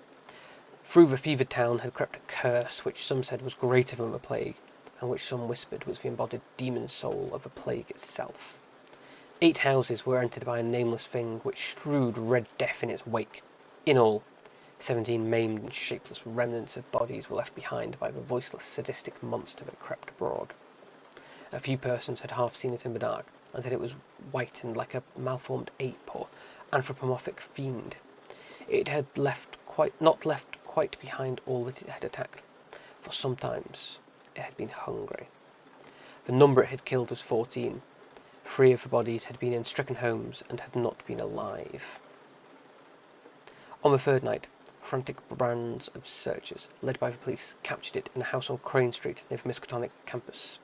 Through the fevered town had crept a curse which some said was greater than the plague, and which some whispered was the embodied demon soul of the plague itself. 8 houses were entered by a nameless thing which strewed red death in its wake. In all, 17 maimed and shapeless remnants of bodies were left behind by the voiceless, sadistic monster that crept abroad. A few persons had half seen it in the dark, and said it was white and like a malformed ape or anthropomorphic fiend. It had not left quite behind all that it had attacked, for sometimes it had been hungry. The number it had killed was 14. 3 of the bodies had been in stricken homes and had not been alive. On the third night, frantic bands of searchers, led by the police, captured it in a house on Crane Street near the Miskatonic campus.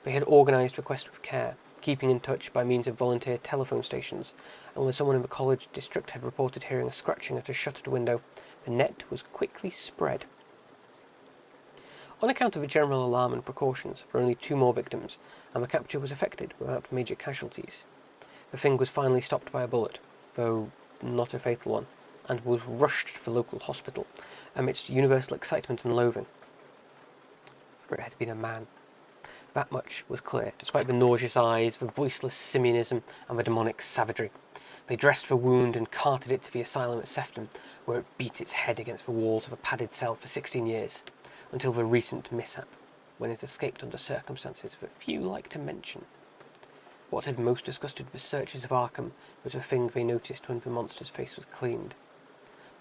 They had organised the quest with care, keeping in touch by means of volunteer telephone stations, and when someone in the college district had reported hearing a scratching at a shuttered window, the net was quickly spread. On account of the general alarm and precautions, there were only 2 more victims, and the capture was effected without major casualties. The thing was finally stopped by a bullet, though not a fatal one, and was rushed to the local hospital amidst universal excitement and loathing. For it had been a man. That much was clear, despite the nauseous eyes, the voiceless simianism, and the demonic savagery. They dressed the wound and carted it to the asylum at Sefton, where it beat its head against the walls of a padded cell for 16 years, until the recent mishap, when it escaped under circumstances that few like to mention. What had most disgusted the searchers of Arkham was the thing they noticed when the monster's face was cleaned.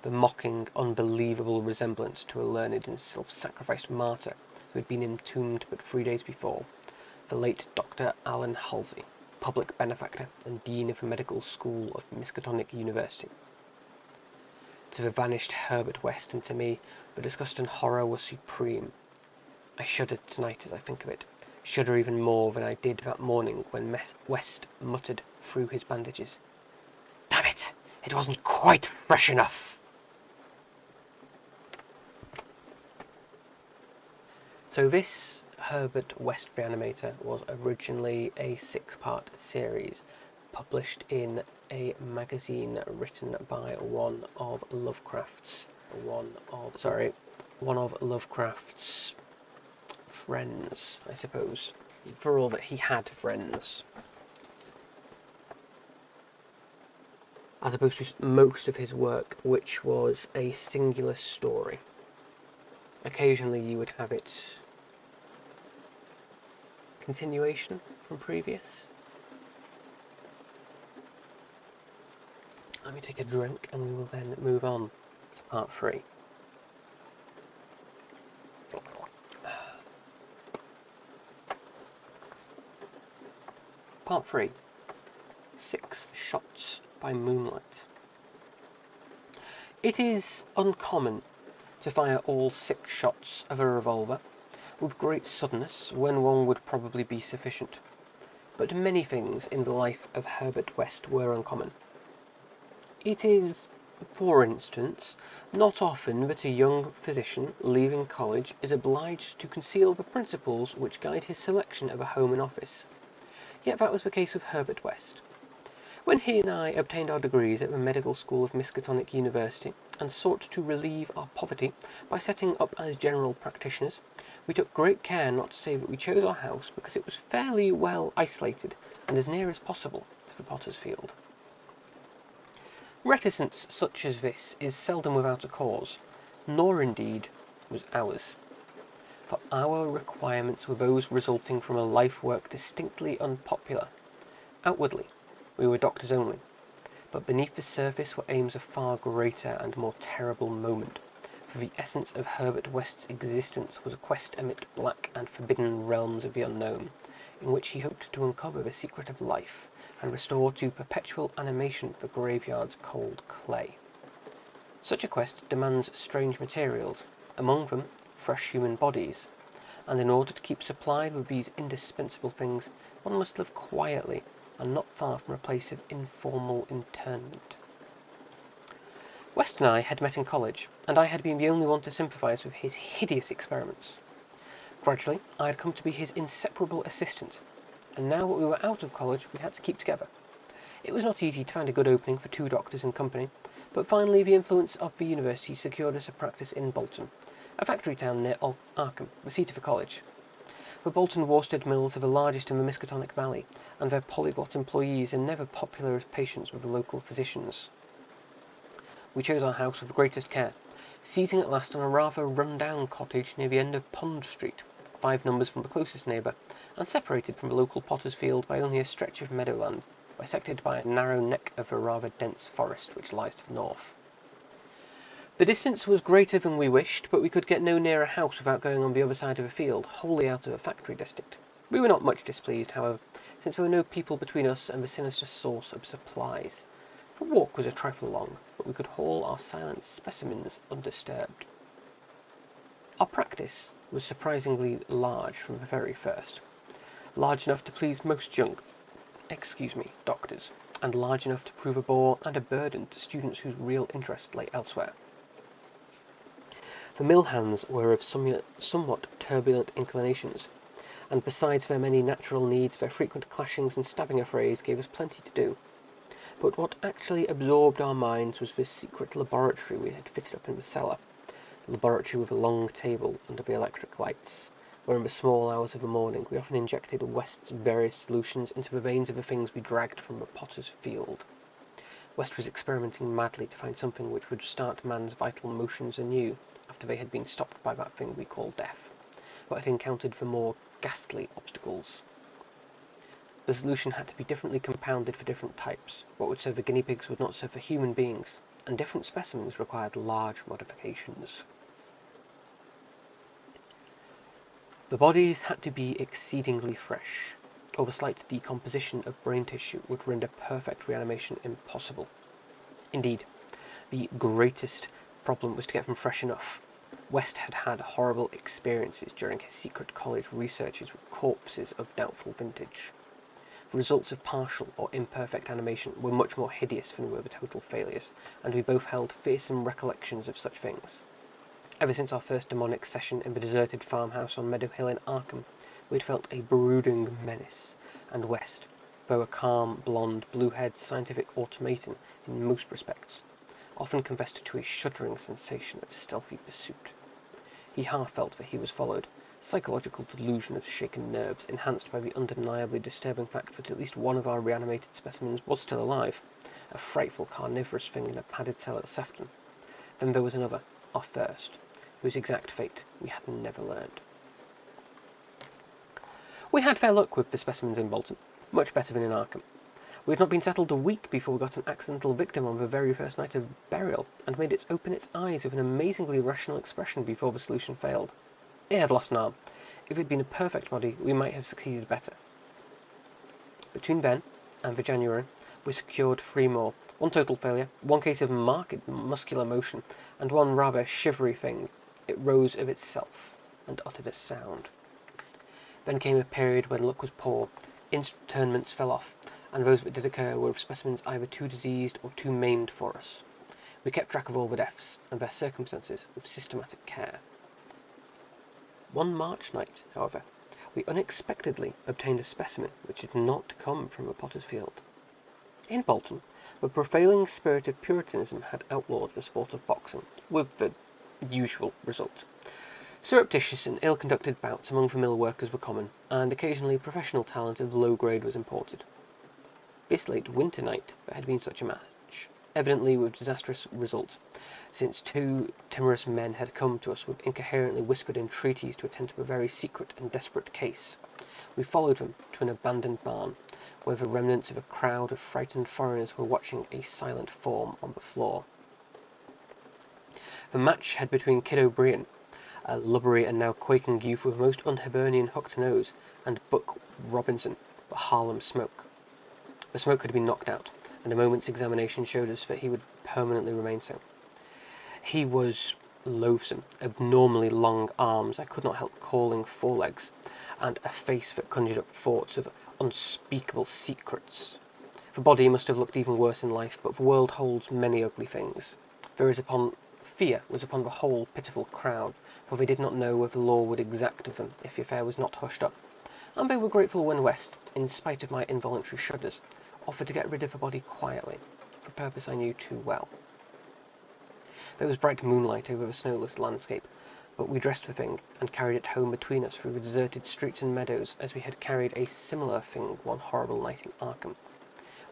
The mocking, unbelievable resemblance to a learned and self-sacrificed martyr who had been entombed but 3 days before, the late Dr. Alan Halsey, public benefactor and dean of the medical school of Miskatonic University. To the vanished Herbert West and to me, the disgust and horror were supreme. I shudder tonight as I think of it, shudder even more than I did that morning when West muttered through his bandages, "Damn it, it wasn't quite fresh enough." So this Herbert West Reanimator was originally a 6-part series published in a magazine written by one of Lovecraft's friends, I suppose, for all that he had friends. As opposed to most of his work, which was a singular story. Occasionally you would have it continuation from previous. Let me take a drink and we will then move on to part 3. Part 3. 6 Shots by Moonlight. It is uncommon to fire all 6 shots of a revolver with great suddenness when one would probably be sufficient. But many things in the life of Herbert West were uncommon. It is, for instance, not often that a young physician leaving college is obliged to conceal the principles which guide his selection of a home and office. Yet that was the case with Herbert West. When he and I obtained our degrees at the Medical School of Miskatonic University and sought to relieve our poverty by setting up as general practitioners, we took great care not to say that we chose our house because it was fairly well isolated and as near as possible to the potter's field. Reticence such as this is seldom without a cause, nor indeed was ours. For our requirements were those resulting from a life work distinctly unpopular. Outwardly, we were doctors only, but beneath the surface were aims of far greater and more terrible moment, for the essence of Herbert West's existence was a quest amid black and forbidden realms of the unknown, in which he hoped to uncover the secret of life and restore to perpetual animation the graveyard's cold clay. Such a quest demands strange materials, among them fresh human bodies, and in order to keep supplied with these indispensable things, one must live quietly and not far from a place of informal internment. West and I had met in college, and I had been the only one to sympathise with his hideous experiments. Gradually, I had come to be his inseparable assistant, and now that we were out of college, we had to keep together. It was not easy to find a good opening for 2 doctors in company, but finally the influence of the university secured us a practice in Bolton, a factory town near Arkham, the seat of the college. The Bolton Worsted mills are the largest in the Miskatonic Valley, and their polyglot employees are never popular as patients with the local physicians. We chose our house with the greatest care, seizing at last on a rather run-down cottage near the end of Pond Street, 5 numbers from the closest neighbour, and separated from the local potter's field by only a stretch of meadowland, bisected by a narrow neck of a rather dense forest which lies to the north. The distance was greater than we wished, but we could get no nearer a house without going on the other side of a field, wholly out of a factory district. We were not much displeased, however, since there were no people between us and the sinister source of supplies. The walk was a trifle long, but we could haul our silent specimens undisturbed. Our practice was surprisingly large from the very first. Large enough to please most young doctors, and large enough to prove a bore and a burden to students whose real interest lay elsewhere. The mill hands were of somewhat turbulent inclinations, and besides their many natural needs, their frequent clashings and stabbing affrays gave us plenty to do. But what actually absorbed our minds was this secret laboratory we had fitted up in the cellar, a laboratory with a long table under the electric lights, where in the small hours of the morning we often injected West's various solutions into the veins of the things we dragged from the potter's field. West was experimenting madly to find something which would start man's vital motions anew, after they had been stopped by that thing we call death, but had encountered the more ghastly obstacles. The solution had to be differently compounded for different types. What would serve for guinea pigs would not serve for human beings, and different specimens required large modifications. The bodies had to be exceedingly fresh, or the slight decomposition of brain tissue would render perfect reanimation impossible. Indeed, the greatest problem was to get them fresh enough. West had had horrible experiences during his secret college researches with corpses of doubtful vintage. The results of partial or imperfect animation were much more hideous than were the total failures, and we both held fearsome recollections of such things. Ever since our first demonic session in the deserted farmhouse on Meadow Hill in Arkham, we had felt a brooding menace, and West, though a calm, blonde, blue-haired scientific automaton in most respects, often confessed to a shuddering sensation of stealthy pursuit. He half felt that he was followed, psychological delusion of shaken nerves, enhanced by the undeniably disturbing fact that at least one of our reanimated specimens was still alive, a frightful carnivorous thing in a padded cell at Sefton. Then there was another, our first, whose exact fate we had never learned. We had fair luck with the specimens in Bolton, much better than in Arkham. We had not been settled a week before we got an accidental victim on the very first night of burial, and made it open its eyes with an amazingly rational expression before the solution failed. It had lost an arm. If it had been a perfect body, we might have succeeded better. Between then and the January, we secured 3 more. 1 total failure, 1 case of marked muscular motion, and 1 rather shivery thing. It rose of itself and uttered a sound. Then came a period when luck was poor, internments fell off, and those that did occur were of specimens either too diseased or too maimed for us. We kept track of all the deaths and their circumstances with systematic care. One March night, however, we unexpectedly obtained a specimen which had not come from a potter's field. In Bolton, the prevailing spirit of Puritanism had outlawed the sport of boxing, with the usual result. Surreptitious and ill-conducted bouts among the mill workers were common, and occasionally professional talent of low grade was imported. This late winter night there had been such a match, evidently with disastrous result, since 2 timorous men had come to us with incoherently whispered entreaties to attend to a very secret and desperate case. We followed them to an abandoned barn, where the remnants of a crowd of frightened foreigners were watching a silent form on the floor. The match had between Kid O'Brien, a lubbery and now quaking youth with a most un-Hibernian hooked nose, and Buck Robinson, the Harlem Smoke. The smoke had been knocked out, and a moment's examination showed us that he would permanently remain so. He was loathsome, abnormally long arms I could not help calling forelegs, and a face that conjured up thoughts of unspeakable secrets. The body must have looked even worse in life, but the world holds many ugly things. Fear was upon the whole pitiful crowd, for they did not know whether the law would exact of them if the affair was not hushed up, and they were grateful when West, in spite of my involuntary shudders, offered to get rid of the body quietly, for a purpose I knew too well. There was bright moonlight over the snowless landscape, but we dressed the thing and carried it home between us through the deserted streets and meadows as we had carried a similar thing one horrible night in Arkham.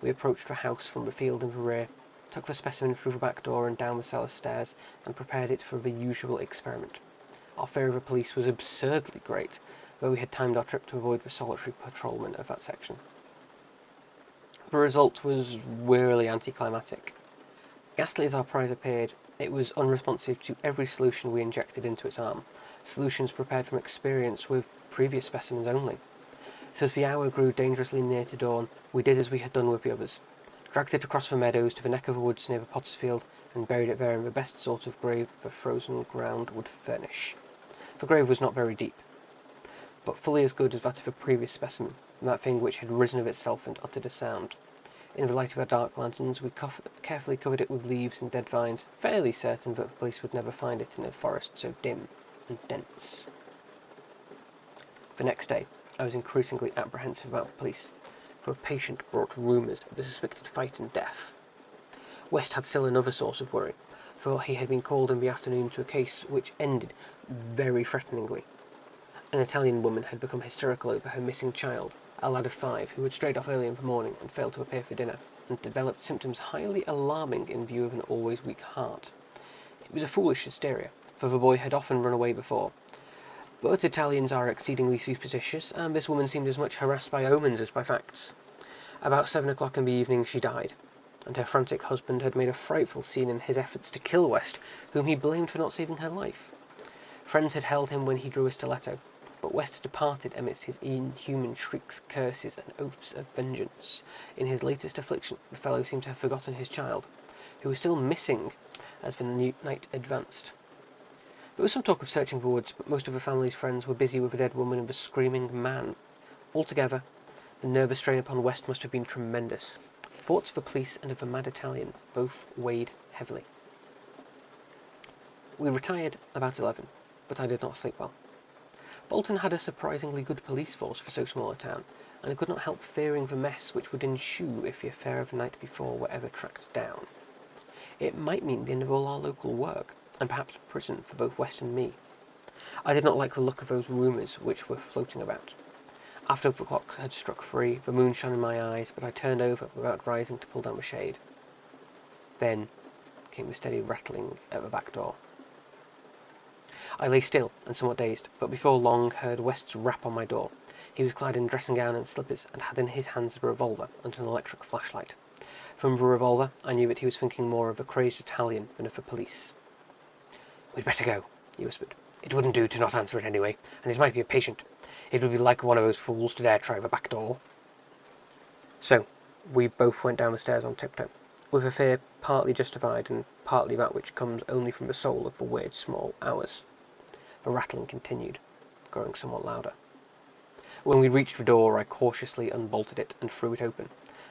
We approached the house from the field in the rear, took the specimen through the back door and down the cellar stairs, and prepared it for the usual experiment. Our fear of the police was absurdly great, though we had timed our trip to avoid the solitary patrolman of that section. The result was wearily anticlimactic. Ghastly as our prize appeared, it was unresponsive to every solution we injected into its arm, solutions prepared from experience with previous specimens only. So as the hour grew dangerously near to dawn, we did as we had done with the others, dragged it across the meadows to the neck of the woods near the potter's field, and buried it there in the best sort of grave the frozen ground would furnish. The grave was not very deep, but fully as good as that of a previous specimen, that thing which had risen of itself and uttered a sound. In the light of our dark lanterns, we carefully covered it with leaves and dead vines, fairly certain that the police would never find it in a forest so dim and dense. The next day, I was increasingly apprehensive about the police, for a patient brought rumours of the suspected fight and death. West had still another source of worry, for he had been called in the afternoon to a case which ended very threateningly. An Italian woman had become hysterical over her missing child, a lad of 5, who had strayed off early in the morning and failed to appear for dinner, and developed symptoms highly alarming in view of an always weak heart. It was a foolish hysteria, for the boy had often run away before. But Italians are exceedingly superstitious, and this woman seemed as much harassed by omens as by facts. About 7 o'clock in the evening she died, and her frantic husband had made a frightful scene in his efforts to kill West, whom he blamed for not saving her life. Friends had held him when he drew a stiletto, but West departed amidst his inhuman shrieks, curses, and oaths of vengeance. In his latest affliction, the fellow seemed to have forgotten his child, who was still missing as the night advanced. There was some talk of searching the woods, but most of the family's friends were busy with the dead woman and the screaming man. Altogether, the nervous strain upon West must have been tremendous. Thoughts of the police and of the mad Italian both weighed heavily. We retired about 11, but I did not sleep well. Bolton had a surprisingly good police force for so small a town, and I could not help fearing the mess which would ensue if the affair of the night before were ever tracked down. It might mean the end of all our local work, and perhaps prison for both West and me. I did not like the look of those rumours which were floating about. After the clock had struck 3, the moon shone in my eyes, but I turned over without rising to pull down the shade. Then came the steady rattling at the back door. I lay still and somewhat dazed, but before long heard West's rap on my door. He was clad in dressing gown and slippers, and had in his hands a revolver and an electric flashlight. From the revolver, I knew that he was thinking more of a crazed Italian than of the police. "We'd better go," he whispered. "It wouldn't do to not answer it anyway, and it might be a patient. It would be like one of those fools to dare try the back door." So, we both went down the stairs on tiptoe, with a fear partly justified and partly that which comes only from the soul of the weird small hours. The rattling continued, growing somewhat louder. When we reached the door, I cautiously unbolted it and threw it open,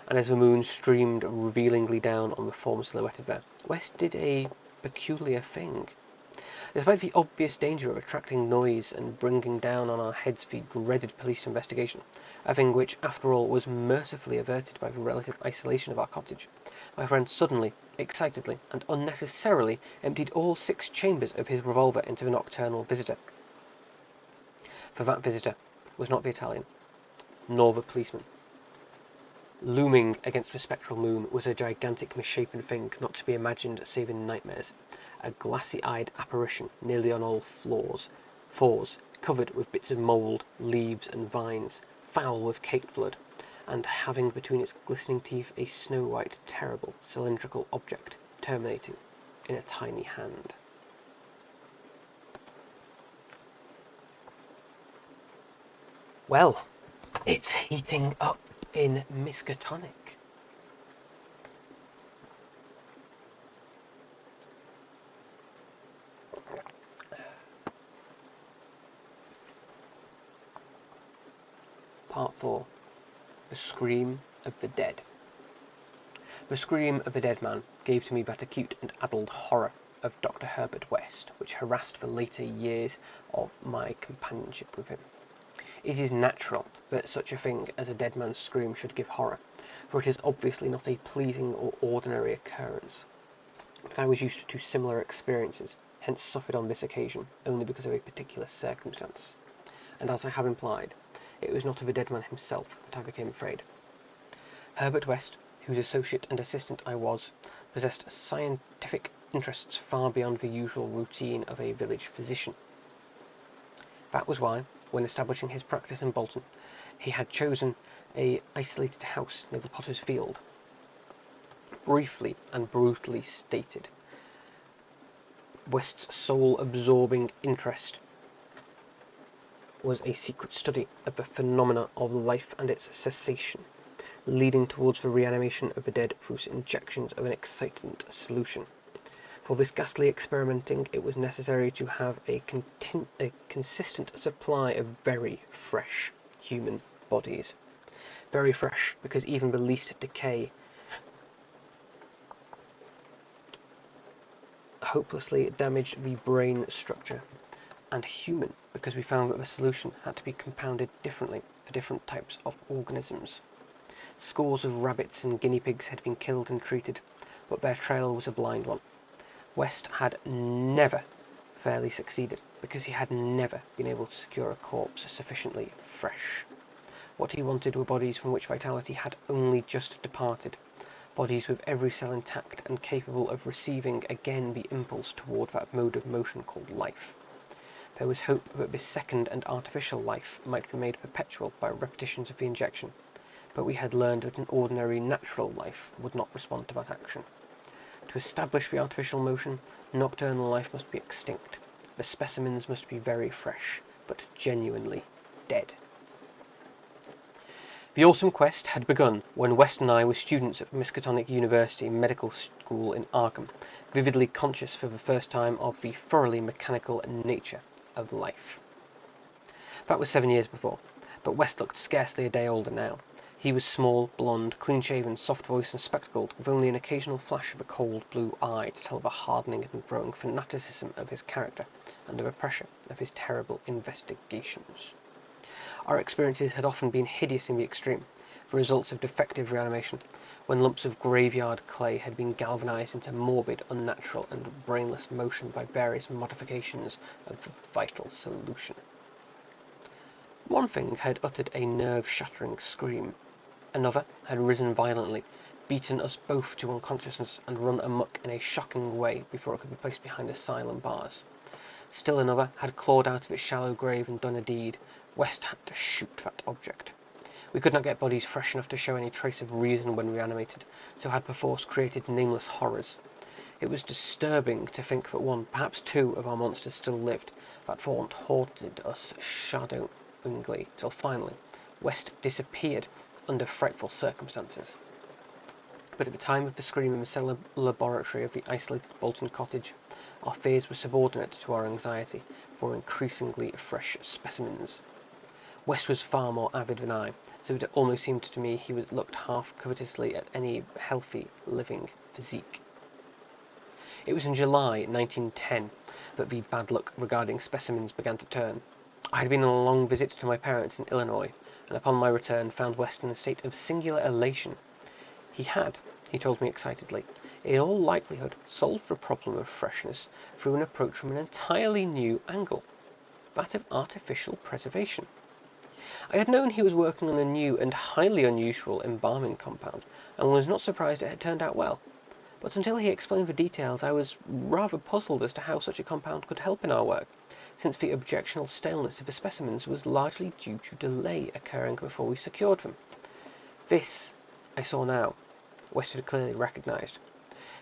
and as the moon streamed revealingly down on the form silhouetted there, West did a peculiar thing. Despite the obvious danger of attracting noise and bringing down on our heads the dreaded police investigation, a thing which, after all, was mercifully averted by the relative isolation of our cottage, my friend suddenly, excitedly, and unnecessarily emptied all 6 chambers of his revolver into the nocturnal visitor. For that visitor was not the Italian, nor the policeman. Looming against the spectral moon was a gigantic misshapen thing not to be imagined save in nightmares, a glassy-eyed apparition nearly on all fours, covered with bits of mould, leaves and vines, foul with caked blood, and having between its glistening teeth a snow-white, terrible, cylindrical object terminating in a tiny hand. Well, it's heating up in Miskatonic. Part 4. The Scream of the Dead. The scream of the dead man gave to me that acute and addled horror of Dr. Herbert West, which harassed the later years of my companionship with him. It is natural that such a thing as a dead man's scream should give horror, for it is obviously not a pleasing or ordinary occurrence. But I was used to similar experiences, hence suffered on this occasion only because of a particular circumstance. And as I have implied, it was not of the dead man himself that I became afraid. Herbert West, whose associate and assistant I was, possessed scientific interests far beyond the usual routine of a village physician. That was why, when establishing his practice in Bolton, he had chosen an isolated house near the Potter's Field. Briefly and brutally stated, West's soul-absorbing interest was a secret study of the phenomena of life and its cessation, leading towards the reanimation of the dead through injections of an excitant solution. For this ghastly experimenting, it was necessary to have a consistent supply of very fresh human bodies. Very fresh, because even the least decay hopelessly damaged the brain structure, and human, because we found that the solution had to be compounded differently for different types of organisms. Scores of rabbits and guinea pigs had been killed and treated, but their trail was a blind one. West had never fairly succeeded, because he had never been able to secure a corpse sufficiently fresh. What he wanted were bodies from which vitality had only just departed, bodies with every cell intact and capable of receiving again the impulse toward that mode of motion called life. There was hope that this second and artificial life might be made perpetual by repetitions of the injection, but we had learned that an ordinary natural life would not respond to that action. To establish the artificial motion, nocturnal life must be extinct. The specimens must be very fresh, but genuinely dead. The awesome quest had begun when West and I were students at Miskatonic University Medical School in Arkham, vividly conscious for the first time of the thoroughly mechanical nature of life. That was 7 years before, but West looked scarcely a day older now. He was small, blonde, clean-shaven, soft-voiced and spectacled, with only an occasional flash of a cold blue eye to tell of the hardening and growing fanaticism of his character, under the pressure of his terrible investigations. Our experiences had often been hideous in the extreme, the results of defective reanimation, when lumps of graveyard clay had been galvanized into morbid, unnatural, and brainless motion by various modifications of the vital solution. One thing had uttered a nerve-shattering scream. Another had risen violently, beaten us both to unconsciousness, and run amok in a shocking way before it could be placed behind asylum bars. Still another had clawed out of its shallow grave and done a deed. West had to shoot that object. We could not get bodies fresh enough to show any trace of reason when reanimated, so had perforce created nameless horrors. It was disturbing to think that one, perhaps two, of our monsters still lived, that thought haunted us shadowingly, till finally West disappeared under frightful circumstances. But at the time of the scream in the cellar laboratory of the isolated Bolton cottage, our fears were subordinate to our anxiety for increasingly fresh specimens. West was far more avid than I, so it almost seemed to me he looked half covetously at any healthy, living physique. It was in July 1910 that the bad luck regarding specimens began to turn. I had been on a long visit to my parents in Illinois, and upon my return found West in a state of singular elation. He had, he told me excitedly, in all likelihood solved the problem of freshness through an approach from an entirely new angle, that of artificial preservation. I had known he was working on a new and highly unusual embalming compound, and was not surprised it had turned out well. But until he explained the details, I was rather puzzled as to how such a compound could help in our work, since the objectionable staleness of the specimens was largely due to delay occurring before we secured them. This, I saw now, West had clearly recognised,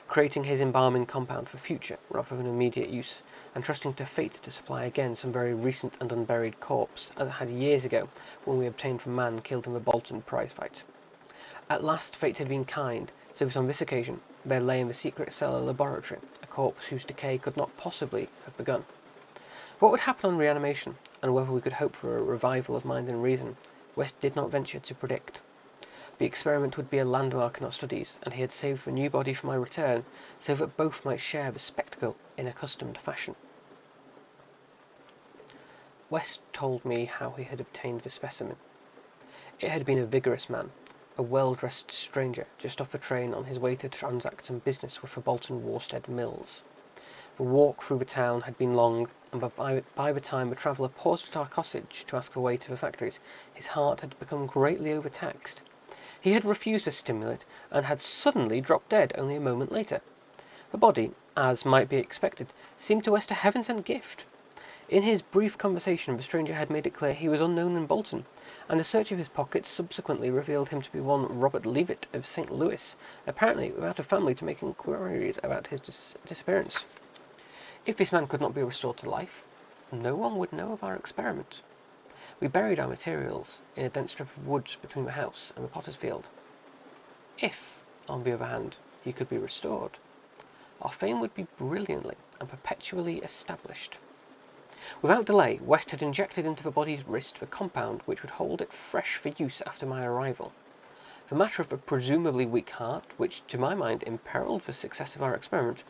creating his embalming compound for future rather than immediate use, and trusting to fate to supply again some very recent and unburied corpse, as it had years ago when we obtained the man killed in the Bolton prize fight. At last fate had been kind, so that on this occasion there lay in the secret cellar laboratory a corpse whose decay could not possibly have begun. What would happen on reanimation, and whether we could hope for a revival of mind and reason, West did not venture to predict. The experiment would be a landmark in our studies, and he had saved the new body for my return, so that both might share the spectacle in accustomed fashion. West told me how he had obtained the specimen. It had been a vigorous man, a well-dressed stranger, just off the train on his way to transact some business with the Bolton Worstead Mills. The walk through the town had been long, and by the time the traveller paused at our cottage to ask the way to the factories, his heart had become greatly overtaxed. He had refused a stimulant, and had suddenly dropped dead only a moment later. The body, as might be expected, seemed to West a heaven-sent gift. In his brief conversation, the stranger had made it clear he was unknown in Bolton, and a search of his pockets subsequently revealed him to be one Robert Leavitt of St. Louis, apparently without a family to make inquiries about his disappearance. If this man could not be restored to life, no one would know of our experiment. We buried our materials in a dense strip of woods between the house and the potter's field. If, on the other hand, he could be restored, our fame would be brilliantly and perpetually established. Without delay, West had injected into the body's wrist the compound which would hold it fresh for use after my arrival. The matter of the presumably weak heart, which to my mind imperilled the success of our experiment,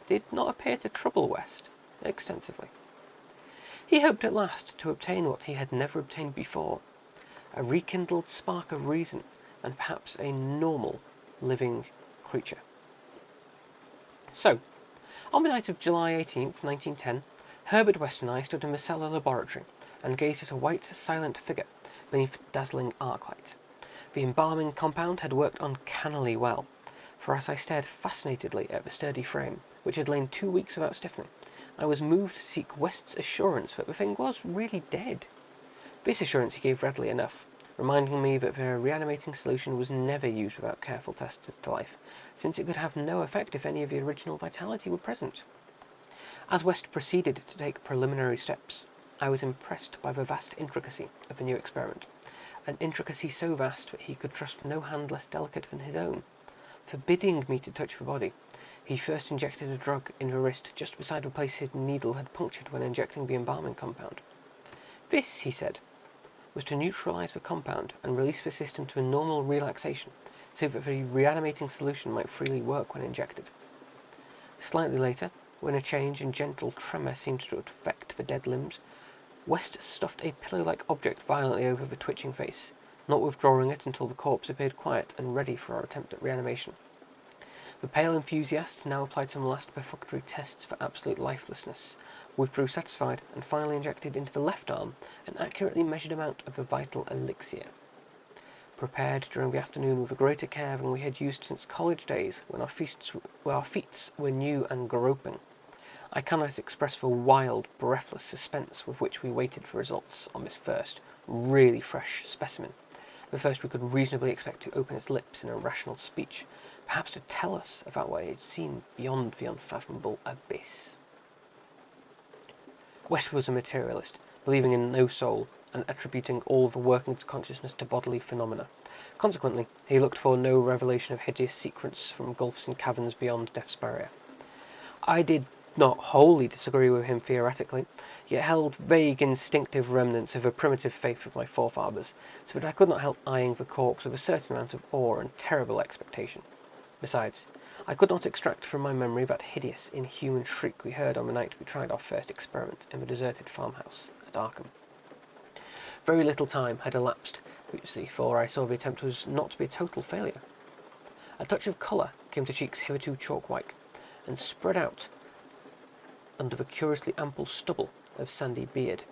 did not appear to trouble West extensively. He hoped at last to obtain what he had never obtained before, a rekindled spark of reason, and perhaps a normal, living creature. So, on the night of July 18th, 1910, Herbert West and I stood in the cellar laboratory and gazed at a white, silent figure beneath dazzling arclight. The embalming compound had worked uncannily well, for as I stared fascinatedly at the sturdy frame, which had lain 2 weeks without stiffening, I was moved to seek West's assurance that the thing was really dead. This assurance he gave readily enough, reminding me that the reanimating solution was never used without careful tests to life, since it could have no effect if any of the original vitality were present. As West proceeded to take preliminary steps, I was impressed by the vast intricacy of the new experiment, an intricacy so vast that he could trust no hand less delicate than his own. Forbidding me to touch the body, he first injected a drug in the wrist just beside the place his needle had punctured when injecting the embalming compound. This, he said, was to neutralize the compound and release the system to a normal relaxation, so that the reanimating solution might freely work when injected. Slightly later, when a change in gentle tremor seemed to affect the dead limbs, West stuffed a pillow-like object violently over the twitching face, not withdrawing it until the corpse appeared quiet and ready for our attempt at reanimation. The pale enthusiast now applied some last perfunctory tests for absolute lifelessness, withdrew satisfied, and finally injected into the left arm an accurately measured amount of the vital elixir. Prepared during the afternoon with a greater care than we had used since college days, when our feet were new and groping, I cannot express the wild, breathless suspense with which we waited for results on this first, really fresh specimen, the first we could reasonably expect to open its lips in a rational speech, perhaps to tell us about what it had seen beyond the unfathomable abyss. West was a materialist, believing in no soul, and attributing all the workings of consciousness to bodily phenomena. Consequently, he looked for no revelation of hideous secrets from gulfs and caverns beyond death's barrier. I did not wholly disagree with him theoretically, yet held vague instinctive remnants of a primitive faith of my forefathers, so that I could not help eyeing the corpse with a certain amount of awe and terrible expectation. Besides, I could not extract from my memory that hideous, inhuman shriek we heard on the night we tried our first experiment in the deserted farmhouse at Arkham. Very little time had elapsed before I saw the attempt was not to be a total failure. A touch of colour came to cheeks hitherto chalk-white, and spread out under the curiously ample stubble of sandy beard.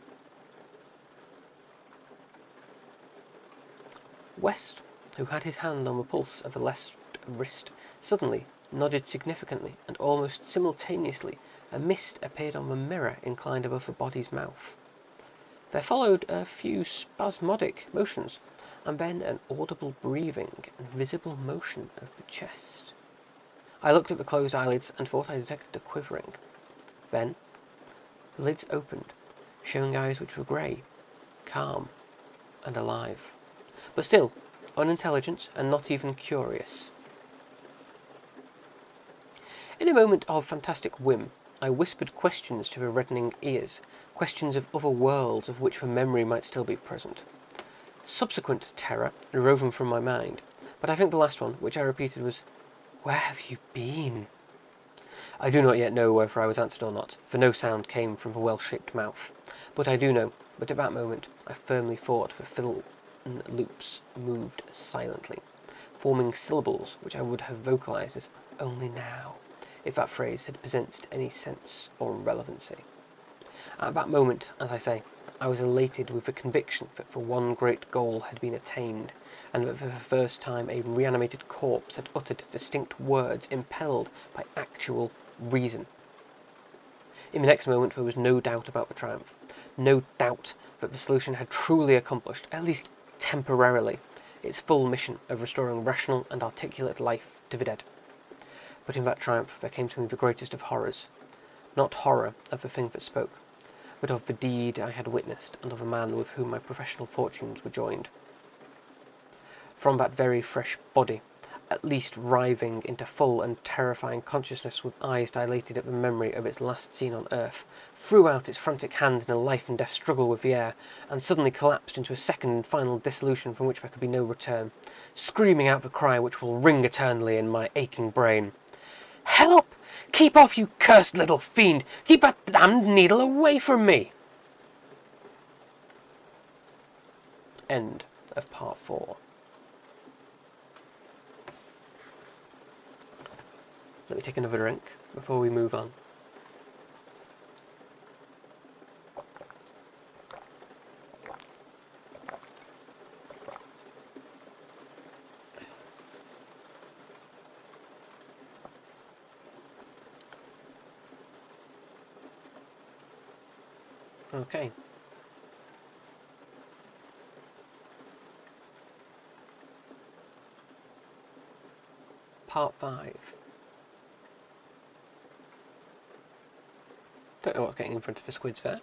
West, who had his hand on the pulse of the left wrist, suddenly nodded significantly, and almost simultaneously a mist appeared on the mirror inclined above the body's mouth. There followed a few spasmodic motions, and then an audible breathing and visible motion of the chest. I looked at the closed eyelids and thought I detected a quivering. Then the lids opened, showing eyes which were grey, calm, and alive, but still unintelligent and not even curious. In a moment of fantastic whim, I whispered questions to the reddening ears, questions of other worlds of which the memory might still be present. Subsequent terror drove them from my mind, but I think the last one, which I repeated, was, "Where have you been?" I do not yet know whether I was answered or not, for no sound came from the well-shaped mouth. But I do know that at that moment I firmly thought the fill loops moved silently, forming syllables which I would have vocalized as "only now," if that phrase had possessed any sense or relevancy. At that moment, as I say, I was elated with the conviction that the one great goal had been attained, and that for the first time a reanimated corpse had uttered distinct words impelled by actual reason. In the next moment there was no doubt about the triumph, no doubt that the solution had truly accomplished, at least temporarily, its full mission of restoring rational and articulate life to the dead. But in that triumph there came to me the greatest of horrors, not horror of the thing that spoke, but of the deed I had witnessed and of the man with whom my professional fortunes were joined. From that very fresh body, at least writhing into full and terrifying consciousness with eyes dilated at the memory of its last scene on earth, threw out its frantic hand in a life and death struggle with the air, and suddenly collapsed into a second and final dissolution from which there could be no return, screaming out the cry which will ring eternally in my aching brain. "Help! Keep off, you cursed little fiend! Keep that damned needle away from me!" End of part 4. Let me take another drink before we move on. Okay. Part 5. Don't know what's getting in front of the squids there.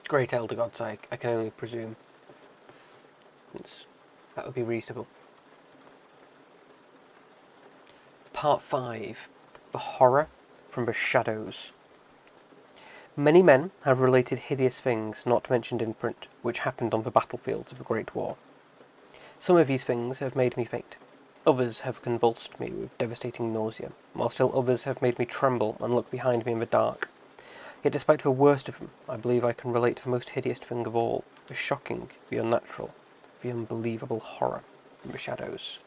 Great elder gods, I can only presume. That would be reasonable. Part 5. The horror from the shadows. Many men have related hideous things not mentioned in print, which happened on the battlefields of the Great War. Some of these things have made me faint. Others have convulsed me with devastating nausea, while still others have made me tremble and look behind me in the dark. Yet despite the worst of them, I believe I can relate the most hideous thing of all, the shocking, the unnatural, the unbelievable horror from the shadows.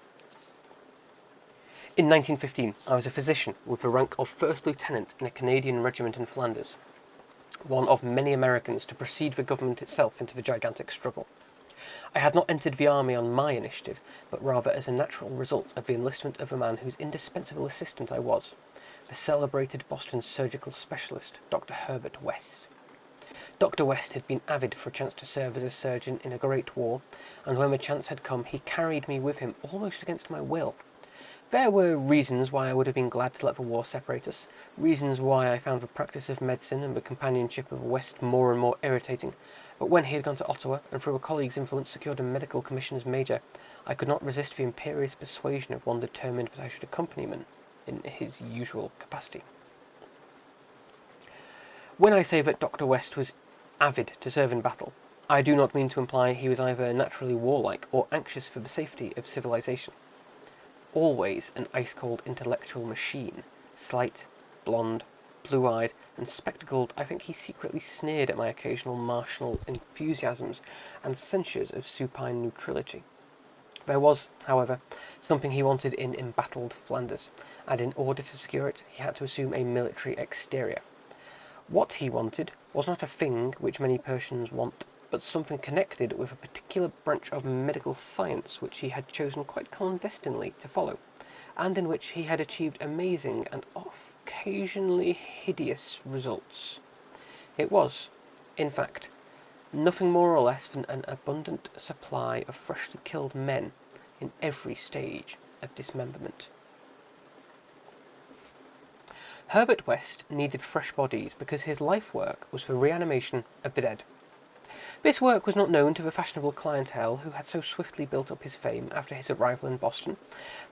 In 1915, I was a physician with the rank of First Lieutenant in a Canadian regiment in Flanders, one of many Americans to precede the government itself into the gigantic struggle. I had not entered the army on my initiative, but rather as a natural result of the enlistment of a man whose indispensable assistant I was, the celebrated Boston surgical specialist, Dr. Herbert West. Dr. West had been avid for a chance to serve as a surgeon in a great war, and when the chance had come, he carried me with him almost against my will. There were reasons why I would have been glad to let the war separate us, reasons why I found the practice of medicine and the companionship of West more and more irritating, but when he had gone to Ottawa and through a colleague's influence secured a medical commission as major, I could not resist the imperious persuasion of one determined that I should accompany him in his usual capacity. When I say that Dr. West was avid to serve in battle, I do not mean to imply he was either naturally warlike or anxious for the safety of civilization. Always an ice-cold intellectual machine, slight, blonde, blue-eyed, and spectacled, I think he secretly sneered at my occasional martial enthusiasms and censures of supine neutrality. There was, however, something he wanted in embattled Flanders, and in order to secure it, he had to assume a military exterior. What he wanted was not a thing which many Persians want, but something connected with a particular branch of medical science which he had chosen quite clandestinely to follow, and in which he had achieved amazing and occasionally hideous results. It was, in fact, nothing more or less than an abundant supply of freshly killed men in every stage of dismemberment. Herbert West needed fresh bodies because his life work was for reanimation of the dead. This work was not known to the fashionable clientele who had so swiftly built up his fame after his arrival in Boston,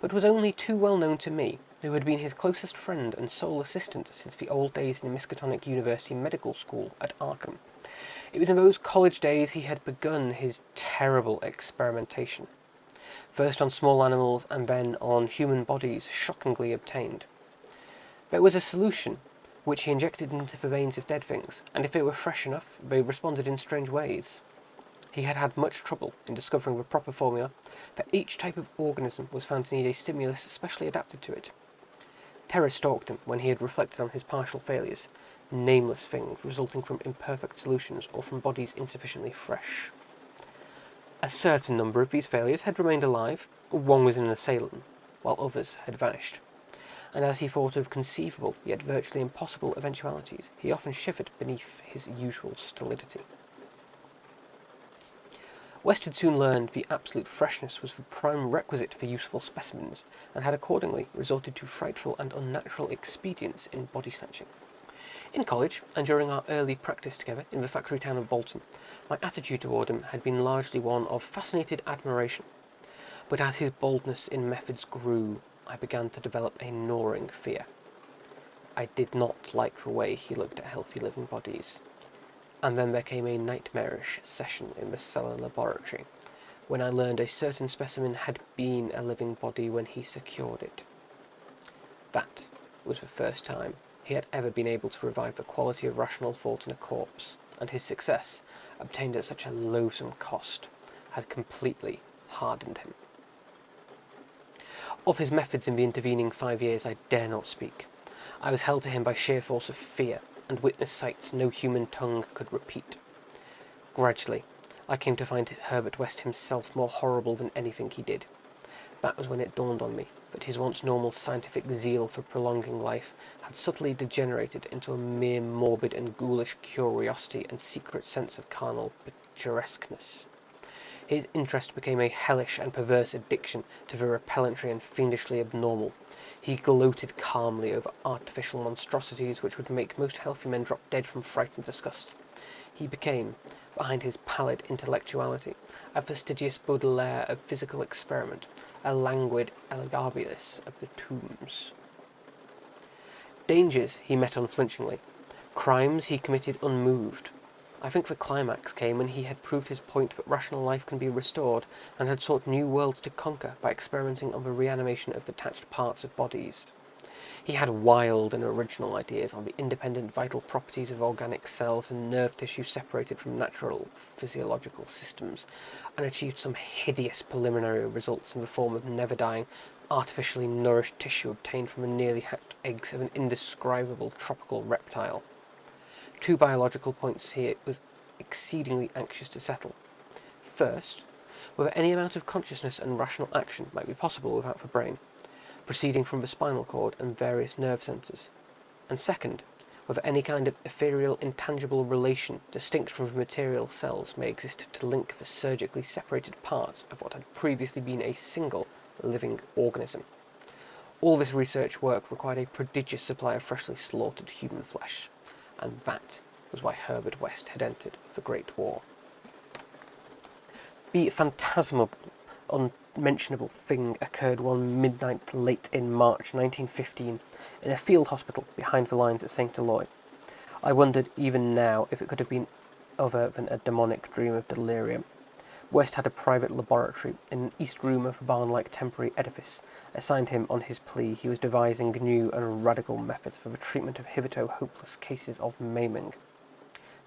but was only too well known to me, who had been his closest friend and sole assistant since the old days in the Miskatonic University Medical School at Arkham. It was in those college days he had begun his terrible experimentation, first on small animals and then on human bodies shockingly obtained. There was a solution which he injected into the veins of dead things, and if they were fresh enough, they responded in strange ways. He had had much trouble in discovering the proper formula, for each type of organism was found to need a stimulus specially adapted to it. Terror stalked him when he had reflected on his partial failures, nameless things resulting from imperfect solutions or from bodies insufficiently fresh. A certain number of these failures had remained alive, one was in an asylum, while others had vanished. And as he thought of conceivable, yet virtually impossible eventualities, he often shivered beneath his usual stolidity. West had soon learned the absolute freshness was the prime requisite for useful specimens, and had accordingly resorted to frightful and unnatural expedients in body snatching. In college, and during our early practice together in the factory town of Bolton, my attitude toward him had been largely one of fascinated admiration. But as his boldness in methods grew, I began to develop a gnawing fear. I did not like the way he looked at healthy living bodies. And then there came a nightmarish session in the cellar laboratory, when I learned a certain specimen had been a living body when he secured it. That was the first time he had ever been able to revive the quality of rational thought in a corpse, and his success, obtained at such a loathsome cost, had completely hardened him. Of his methods in the intervening 5 years I dare not speak. I was held to him by sheer force of fear, and witnessed sights no human tongue could repeat. Gradually, I came to find Herbert West himself more horrible than anything he did. That was when it dawned on me that his once normal scientific zeal for prolonging life had subtly degenerated into a mere morbid and ghoulish curiosity and secret sense of carnal picturesqueness. His interest became a hellish and perverse addiction to the repellentry and fiendishly abnormal. He gloated calmly over artificial monstrosities which would make most healthy men drop dead from fright and disgust. He became, behind his pallid intellectuality, a fastidious Baudelaire of physical experiment, a languid Elagabalus of the tombs. Dangers he met unflinchingly. Crimes he committed unmoved. I think the climax came when he had proved his point that rational life can be restored, and had sought new worlds to conquer by experimenting on the reanimation of detached parts of bodies. He had wild and original ideas on the independent vital properties of organic cells and nerve tissue separated from natural physiological systems, and achieved some hideous preliminary results in the form of never-dying, artificially nourished tissue obtained from the nearly hatched eggs of an indescribable tropical reptile. 2 biological points he was exceedingly anxious to settle. First, whether any amount of consciousness and rational action might be possible without the brain, proceeding from the spinal cord and various nerve centres, and second, whether any kind of ethereal, intangible relation, distinct from the material cells, may exist to link the surgically separated parts of what had previously been a single living organism. All this research work required a prodigious supply of freshly slaughtered human flesh, and that was why Herbert West had entered the Great War. The phantasmal, unmentionable thing occurred one midnight late in March 1915 in a field hospital behind the lines at St. Eloi. I wondered even now if it could have been other than a demonic dream of delirium. West had a private laboratory in an east room of a barn-like temporary edifice, assigned him on his plea he was devising new and radical methods for the treatment of hitherto hopeless cases of maiming.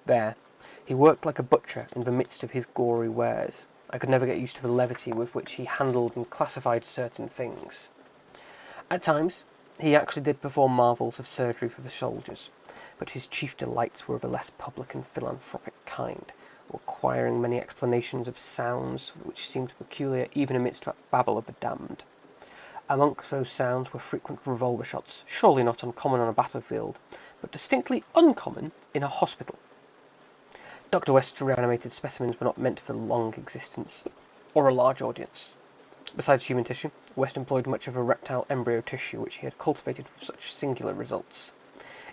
There, he worked like a butcher in the midst of his gory wares. I could never get used to the levity with which he handled and classified certain things. At times, he actually did perform marvels of surgery for the soldiers, but his chief delights were of a less public and philanthropic kind, requiring many explanations of sounds which seemed peculiar even amidst that babble of the damned. Amongst those sounds were frequent revolver shots, surely not uncommon on a battlefield, but distinctly uncommon in a hospital. Dr. West's reanimated specimens were not meant for long existence, or a large audience. Besides human tissue, West employed much of a reptile embryo tissue which he had cultivated with such singular results.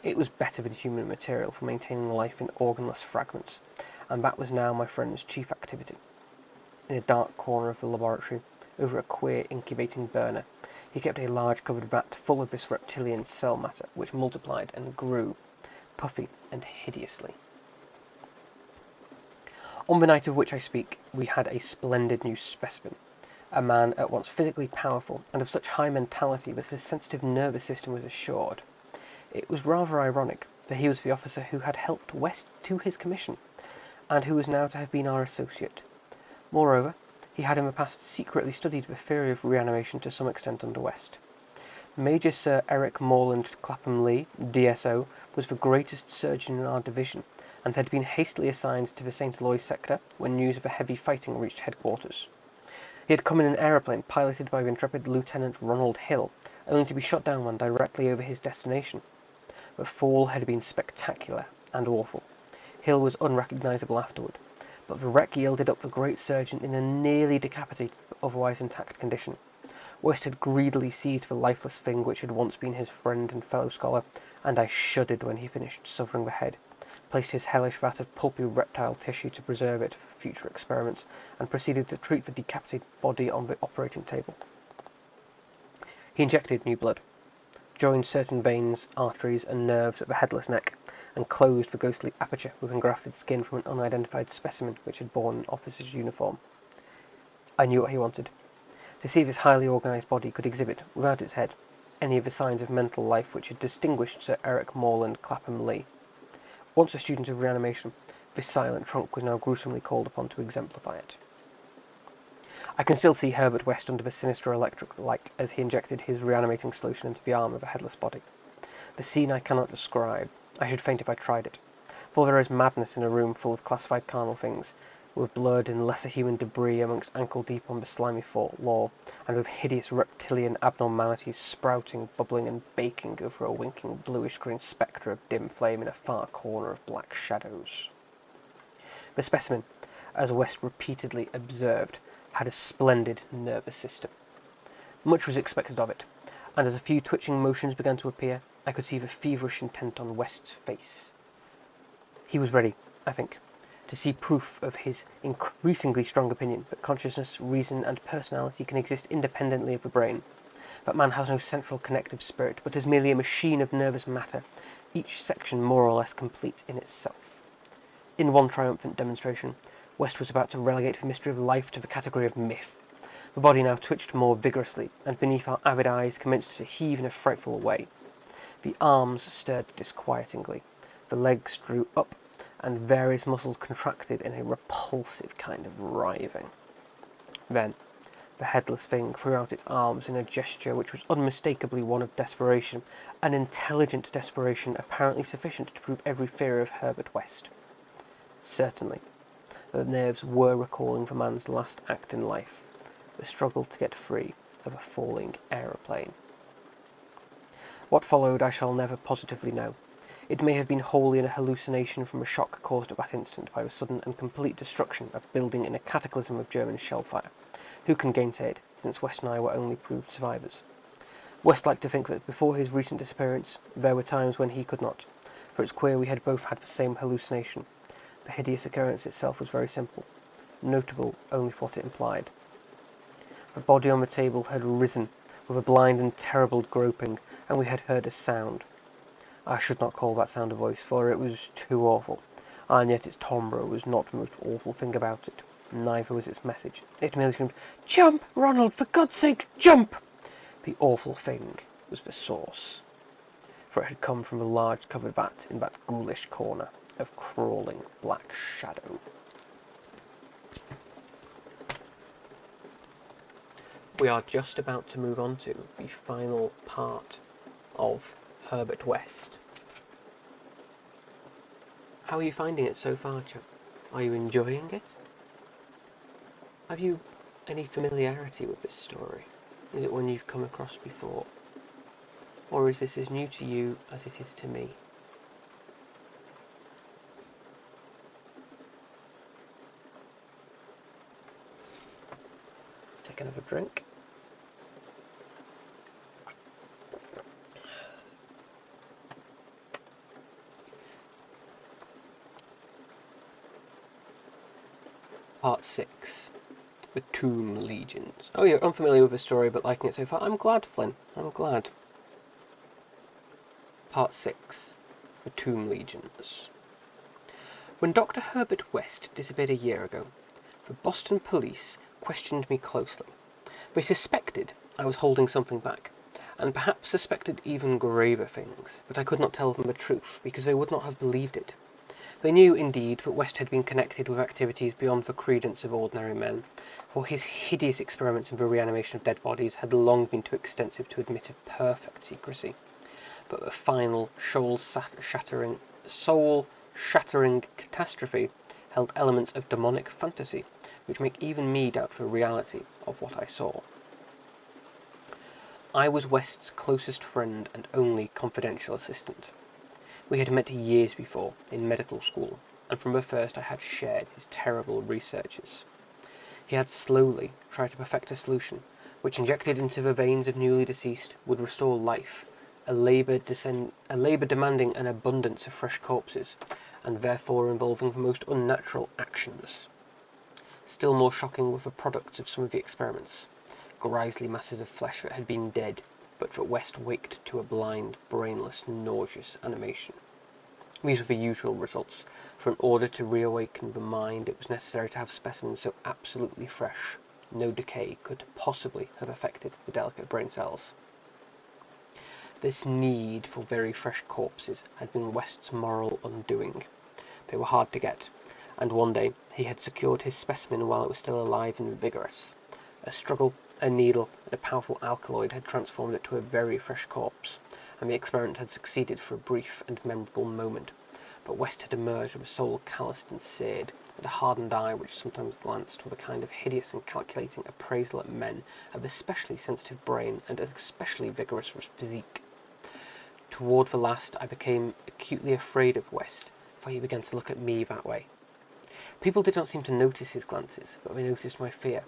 It was better than human material for maintaining life in organless fragments, and that was now my friend's chief activity. In a dark corner of the laboratory, over a queer incubating burner, he kept a large covered vat full of this reptilian cell matter, which multiplied and grew, puffy and hideously. On the night of which I speak, we had a splendid new specimen, a man at once physically powerful and of such high mentality that his sensitive nervous system was assured. It was rather ironic, for he was the officer who had helped West to his commission, and who was now to have been our associate. Moreover, he had in the past secretly studied the theory of reanimation to some extent under West. Major Sir Eric Morland Clapham Lee, DSO, was the greatest surgeon in our division, and had been hastily assigned to the St. Eloi sector when news of a heavy fighting reached headquarters. He had come in an aeroplane piloted by the intrepid Lieutenant Ronald Hill, only to be shot down when directly over his destination. The fall had been spectacular and awful. Hill was unrecognisable afterward, but the wreck yielded up the great surgeon in a nearly decapitated but otherwise intact condition. West had greedily seized the lifeless thing which had once been his friend and fellow scholar, and I shuddered when he finished severing the head, placed his hellish vat of pulpy reptile tissue to preserve it for future experiments, and proceeded to treat the decapitated body on the operating table. He injected new blood, joined certain veins, arteries, and nerves at the headless neck, and closed the ghostly aperture with engrafted skin from an unidentified specimen which had borne an officer's uniform. I knew what he wanted: to see if his highly organised body could exhibit, without its head, any of the signs of mental life which had distinguished Sir Eric Morland Clapham Lee. Once a student of reanimation, this silent trunk was now gruesomely called upon to exemplify it. I can still see Herbert West under the sinister electric light as he injected his reanimating solution into the arm of a headless body. The scene I cannot describe. I should faint if I tried it. For there is madness in a room full of classified carnal things, with blood and lesser human debris amongst ankle-deep on the slimy floor, and with hideous reptilian abnormalities sprouting, bubbling, and baking over a winking bluish-green spectre of dim flame in a far corner of black shadows. The specimen, as West repeatedly observed, had a splendid nervous system. Much was expected of it, and as a few twitching motions began to appear, I could see the feverish intent on West's face. He was ready, I think, to see proof of his increasingly strong opinion that consciousness, reason, and personality can exist independently of the brain, that man has no central connective spirit, but is merely a machine of nervous matter, each section more or less complete in itself. In one triumphant demonstration, West was about to relegate the mystery of life to the category of myth. The body now twitched more vigorously, and beneath our avid eyes commenced to heave in a frightful way. The arms stirred disquietingly, the legs drew up, and various muscles contracted in a repulsive kind of writhing. Then, the headless thing threw out its arms in a gesture which was unmistakably one of desperation, an intelligent desperation apparently sufficient to prove every fear of Herbert West. Certainly, the nerves were recalling the man's last act in life, the struggle to get free of a falling aeroplane. What followed I shall never positively know. It may have been wholly an hallucination from a shock caused at that instant by the sudden and complete destruction of a building in a cataclysm of German shell fire. Who can gainsay it, since West and I were only proved survivors? West liked to think that before his recent disappearance, there were times when he could not, for it's queer we had both had the same hallucination. The hideous occurrence itself was very simple, notable only for what it implied. The body on the table had risen with a blind and terrible groping, and we had heard a sound. I should not call that sound a voice, for it was too awful, and yet its timbre was not the most awful thing about it. Neither was its message. It merely screamed, "Jump, Ronald, for God's sake, jump!" The awful thing was the source, for it had come from a large covered vat in that ghoulish corner of crawling black shadow. We are just about to move on to the final part of Herbert West. How are you finding it so far, Chuck? Are you enjoying it? Have you any familiarity with this story? Is it one you've come across before? Or is this as new to you as it is to me? Take another drink. Part 6. The Tomb Legions. Oh, you're unfamiliar with the story but liking it so far. I'm glad, Flynn. I'm glad. Part 6. The Tomb Legions. When Dr. Herbert West disappeared a year ago, the Boston police questioned me closely. They suspected I was holding something back, and perhaps suspected even graver things, but I could not tell them the truth, because they would not have believed it. They knew, indeed, that West had been connected with activities beyond the credence of ordinary men, for his hideous experiments in the reanimation of dead bodies had long been too extensive to admit of perfect secrecy. But the final soul-shattering catastrophe held elements of demonic fantasy, which make even me doubt the reality of what I saw. I was West's closest friend and only confidential assistant. We had met years before, in medical school, and from the first I had shared his terrible researches. He had slowly tried to perfect a solution, which injected into the veins of newly deceased would restore life, a labour demanding an abundance of fresh corpses, and therefore involving the most unnatural actions. Still more shocking were the products of some of the experiments, grisly masses of flesh that had been dead, but that West waked to a blind, brainless, nauseous animation. These were the usual results. For in order to reawaken the mind, it was necessary to have specimens so absolutely fresh, no decay could possibly have affected the delicate brain cells. This need for very fresh corpses had been West's moral undoing. They were hard to get, and one day he had secured his specimen while it was still alive and vigorous. A struggle, a needle, and a powerful alkaloid had transformed it to a very fresh corpse, and the experiment had succeeded for a brief and memorable moment. But West had emerged with a soul calloused and seared, and a hardened eye which sometimes glanced with a kind of hideous and calculating appraisal at men of especially sensitive brain and especially vigorous physique. Toward the last, I became acutely afraid of West, for he began to look at me that way. People did not seem to notice his glances, but they noticed my fear,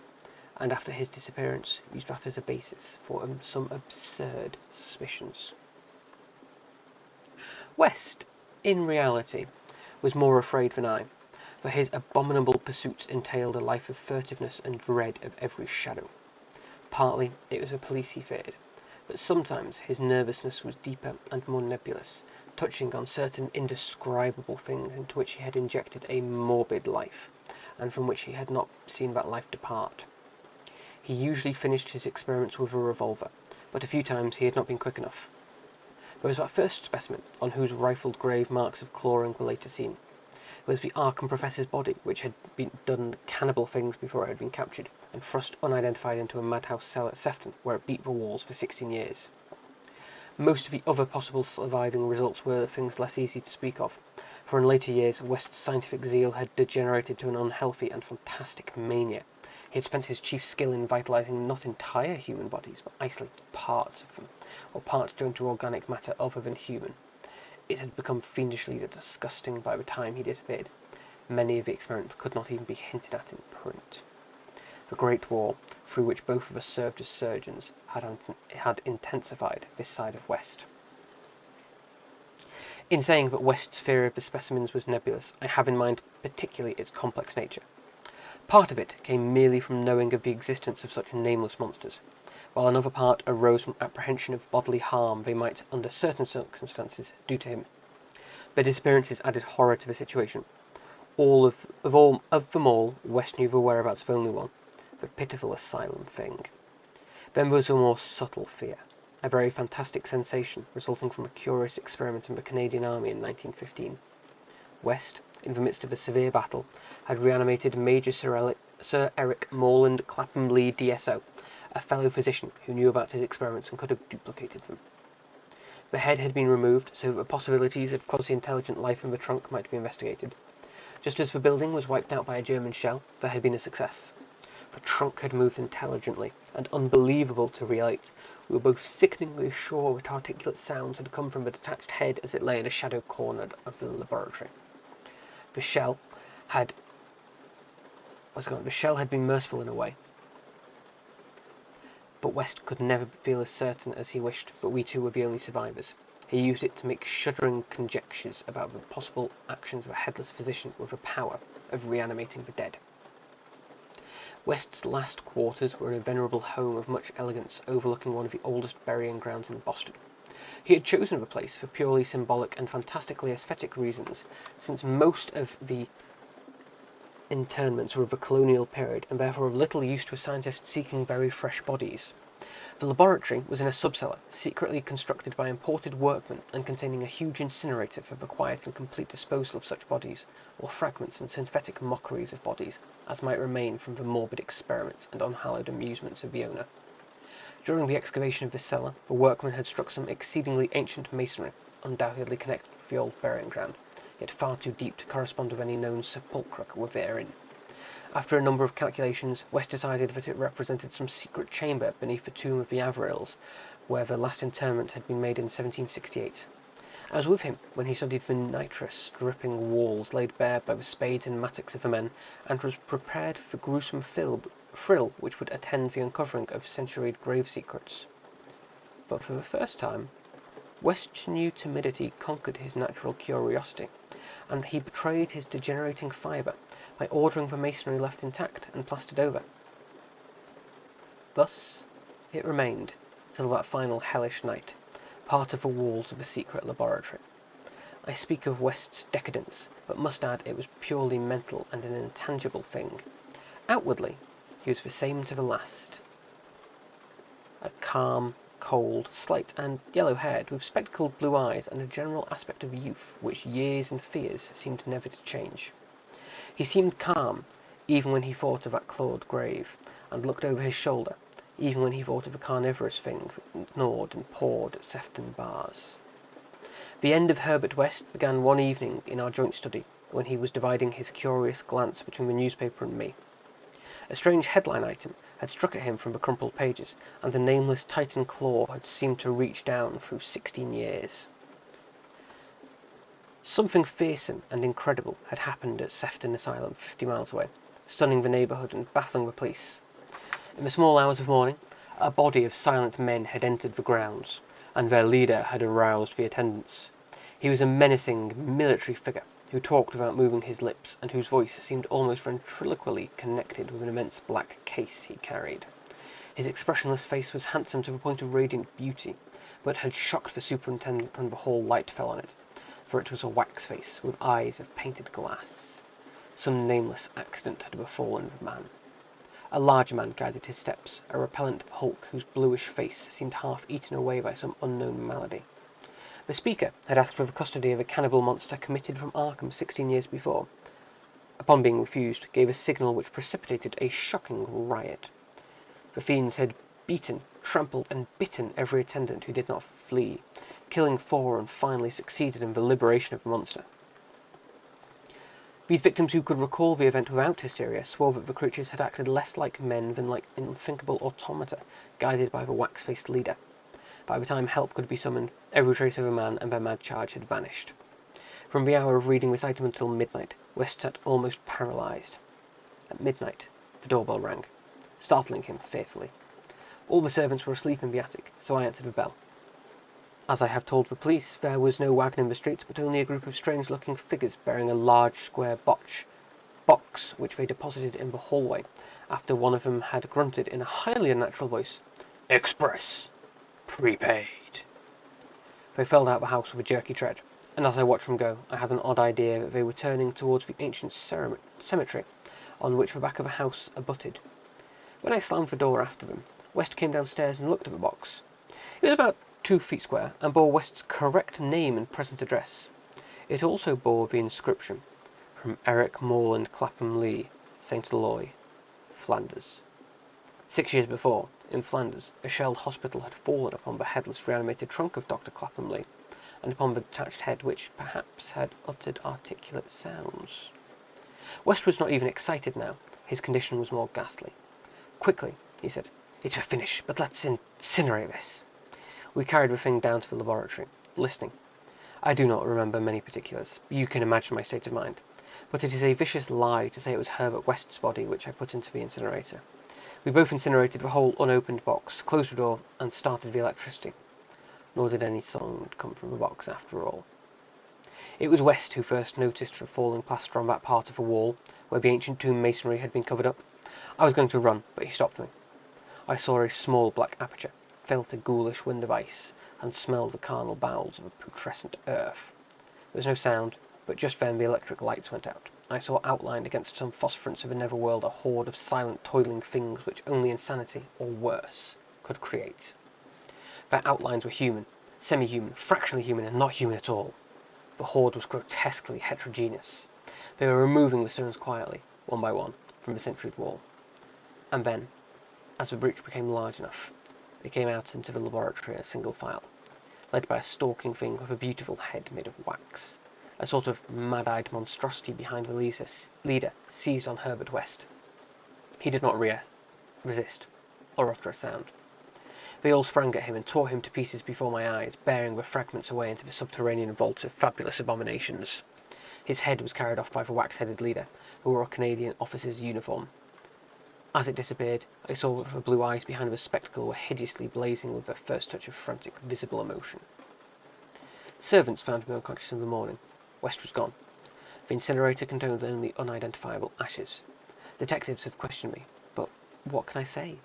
and after his disappearance used that as a basis for some absurd suspicions. West, in reality, was more afraid than I, for his abominable pursuits entailed a life of furtiveness and dread of every shadow. Partly it was the police he feared, but sometimes his nervousness was deeper and more nebulous, touching on certain indescribable things into which he had injected a morbid life, and from which he had not seen that life depart. He usually finished his experiments with a revolver, but a few times he had not been quick enough. There was that first specimen, on whose rifled grave marks of clawing were later seen. It was the Arkham Professor's body, which had done cannibal things before it had been captured, and thrust unidentified into a madhouse cell at Sefton, where it beat the walls for 16 years. Most of the other possible surviving results were things less easy to speak of, for in later years West's scientific zeal had degenerated to an unhealthy and fantastic mania. He had spent his chief skill in vitalising not entire human bodies, but isolated parts of them, or parts joined to organic matter other than human. It had become fiendishly disgusting by the time he disappeared. Many of the experiments could not even be hinted at in print. The Great War, through which both of us served as surgeons, had intensified this side of West. In saying that West's theory of the specimens was nebulous, I have in mind particularly its complex nature. Part of it came merely from knowing of the existence of such nameless monsters, while another part arose from apprehension of bodily harm they might, under certain circumstances, do to him. Their disappearances added horror to the situation. Of them all, West knew the whereabouts of only one, the pitiful asylum thing. Then there was a more subtle fear, a very fantastic sensation resulting from a curious experiment in the Canadian Army in 1915. West, in the midst of a severe battle, had reanimated Major Sir Eric Morland Clapham Lee DSO, a fellow physician who knew about his experiments and could have duplicated them. The head had been removed so that the possibilities of quasi-intelligent life in the trunk might be investigated. Just as the building was wiped out by a German shell, there had been a success. The trunk had moved intelligently, and unbelievable to relate, we were both sickeningly sure that articulate sounds had come from the detached head as it lay in a shadow corner of the laboratory. The shell had been merciful in a way, but West could never feel as certain as he wished that we two were the only survivors. He used it to make shuddering conjectures about the possible actions of a headless physician with the power of reanimating the dead. West's last quarters were in a venerable home of much elegance overlooking one of the oldest burying grounds in Boston. He had chosen the place for purely symbolic and fantastically aesthetic reasons, since most of the interments were of the colonial period and therefore of little use to a scientist seeking very fresh bodies. The laboratory was in a subcellar, secretly constructed by imported workmen and containing a huge incinerator for the quiet and complete disposal of such bodies, or fragments and synthetic mockeries of bodies, as might remain from the morbid experiments and unhallowed amusements of the owner. During the excavation of this cellar, the workmen had struck some exceedingly ancient masonry, undoubtedly connected with the old burying ground, yet far too deep to correspond with any known sepulchre therein. After a number of calculations, West decided that it represented some secret chamber beneath the tomb of the Averils, where the last interment had been made in 1768. I was with him when he studied the nitrous-dripping walls laid bare by the spades and mattocks of the men, and was prepared for the gruesome thrill which would attend the uncovering of centuried grave secrets. But for the first time, West's new timidity conquered his natural curiosity, and he betrayed his degenerating fibre by ordering the masonry left intact and plastered over. Thus it remained till that final hellish night, part of the walls of the secret laboratory. I speak of West's decadence, but must add it was purely mental and an intangible thing. Outwardly, he was the same to the last. A calm, cold, slight and yellow-haired, with spectacled blue eyes and a general aspect of youth which years and fears seemed never to change. He seemed calm, even when he thought of that clawed grave, and looked over his shoulder, even when he thought of the carnivorous thing that gnawed and pawed at Sefton bars. The end of Herbert West began one evening in our joint study, when he was dividing his curious glance between the newspaper and me. A strange headline item had struck at him from the crumpled pages, and the nameless Titan claw had seemed to reach down through 16 years. Something fearsome and incredible had happened at Sefton Asylum, 50 miles away, stunning the neighbourhood and baffling the police. In the small hours of morning, a body of silent men had entered the grounds, and their leader had aroused the attendants. He was a menacing military figure who talked without moving his lips, and whose voice seemed almost ventriloquially connected with an immense black case he carried. His expressionless face was handsome to the point of radiant beauty, but had shocked the superintendent when the whole light fell on it, for it was a wax face with eyes of painted glass. Some nameless accident had befallen the man. A larger man guided his steps, a repellent hulk whose bluish face seemed half eaten away by some unknown malady. The Speaker had asked for the custody of a cannibal monster committed from Arkham 16 years before. Upon being refused, gave a signal which precipitated a shocking riot. The fiends had beaten, trampled, and bitten every attendant who did not flee, killing 4 and finally succeeded in the liberation of the monster. These victims, who could recall the event without hysteria, swore that the creatures had acted less like men than like unthinkable automata, guided by the wax-faced leader. By the time help could be summoned, every trace of a man and their mad charge had vanished. From the hour of reading this item until midnight, West sat almost paralysed. At midnight, the doorbell rang, startling him fearfully. All the servants were asleep in the attic, so I answered the bell. As I have told the police, there was no wagon in the streets, but only a group of strange-looking figures bearing a large square box, which they deposited in the hallway, after one of them had grunted in a highly unnatural voice, "Express! Prepaid!" They fell out the house with a jerky tread, and as I watched them go, I had an odd idea that they were turning towards the ancient cemetery, on which the back of the house abutted. When I slammed the door after them, West came downstairs and looked at the box. It was about 2 feet square, and bore West's correct name and present address. It also bore the inscription, "From Eric Morland Clapham Lee, St. Eloi, Flanders." 6 years before, in Flanders, a shelled hospital had fallen upon the headless reanimated trunk of Dr. Clapham Lee, and upon the detached head which, perhaps, had uttered articulate sounds. West was not even excited now. His condition was more ghastly. "Quickly," he said. "It's a finish, but let's incinerate this." We carried the thing down to the laboratory, listening. I do not remember many particulars. You can imagine my state of mind. But it is a vicious lie to say it was Herbert West's body which I put into the incinerator. We both incinerated the whole unopened box, closed the door, and started the electricity. Nor did any sound come from the box after all. It was West who first noticed the falling plaster on that part of the wall, where the ancient tomb masonry had been covered up. I was going to run, but he stopped me. I saw a small black aperture, felt a ghoulish wind of ice, and smelled the carnal bowels of a putrescent earth. There was no sound, but just then the electric lights went out. I saw outlined against some phosphorescence of a netherworld a horde of silent, toiling things which only insanity, or worse, could create. Their outlines were human, semi-human, fractionally human, and not human at all. The horde was grotesquely heterogeneous. They were removing the stones quietly, one by one, from the centured wall. And then, as the breach became large enough, they came out into the laboratory in a single file, led by a stalking thing with a beautiful head made of wax. A sort of mad-eyed monstrosity behind the leader seized on Herbert West. He did not resist, or utter a sound. They all sprang at him and tore him to pieces before my eyes, bearing the fragments away into the subterranean vaults of fabulous abominations. His head was carried off by the wax-headed leader, who wore a Canadian officer's uniform. As it disappeared, I saw that the blue eyes behind the spectacle were hideously blazing with their first touch of frantic, visible emotion. Servants found me unconscious in the morning. West was gone. The incinerator contained only unidentifiable ashes. Detectives have questioned me, but what can I say?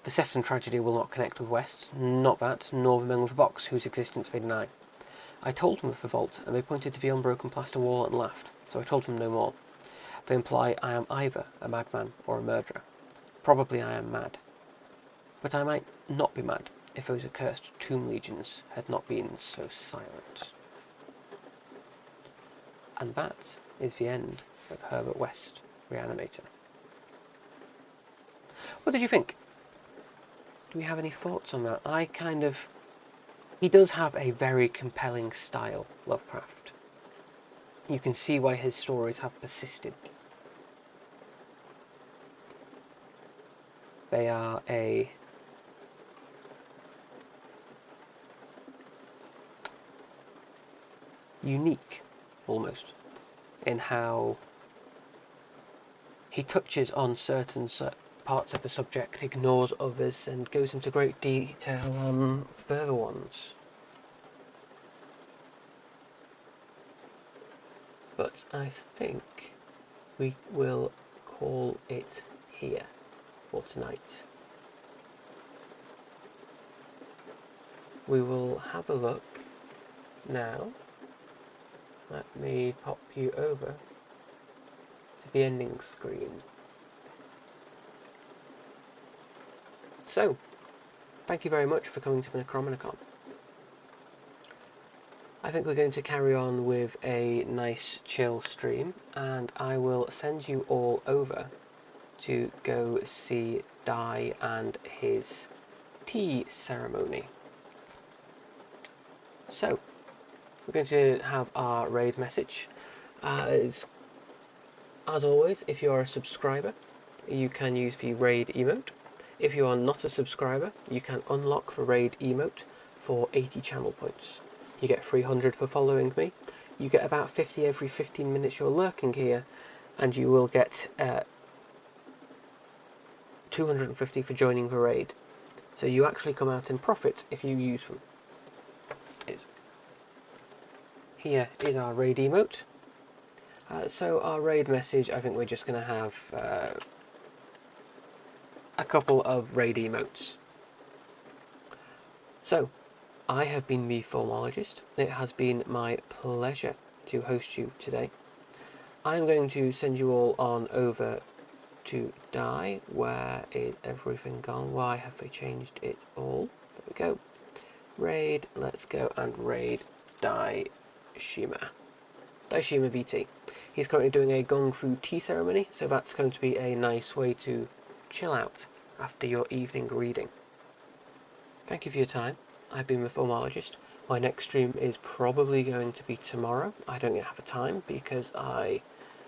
The Sefton tragedy will not connect with West, not that, nor the men with the box, whose existence they deny. I told them of the vault, and they pointed to the unbroken plaster wall and laughed, so I told them no more. They imply I am either a madman or a murderer. Probably I am mad. But I might not be mad if those accursed tomb legions had not been so silent. And that is the end of Herbert West, Reanimator. What did you think? Do we have any thoughts on that? He does have a very compelling style, Lovecraft. You can see why his stories have persisted. They are a unique, almost, in how he touches on certain parts of the subject, ignores others, and goes into great detail on further ones. But I think we will call it here for tonight. We will have a look now. Let me pop you over to the ending screen. So, thank you very much for coming to the Necronomicon. I think we're going to carry on with a nice chill stream, and I will send you all over to go see Dai and his tea ceremony. So, we're going to have our raid message. As always, if you are a subscriber, you can use the raid emote. If you are not a subscriber, you can unlock the raid emote for 80 channel points. You get 300 for following me. You get about 50 every 15 minutes you're lurking here, and you will get 250 for joining the raid. So you actually come out in profit if you use them. Here is our raid emote. So our raid message, I think we're just going to have a couple of raid emotes. So, I have been the Formologist. It has been my pleasure to host you today. I'm going to send you all on over to Dai. Where is everything gone? Why have they changed it all? There we go. Raid, let's go and raid Daishima VT. He's currently doing a Gong Fu tea ceremony, so that's going to be a nice way to chill out after your evening reading. Thank you for your time. I've been the Formologist. My next stream is probably going to be tomorrow. I don't yet have a time because I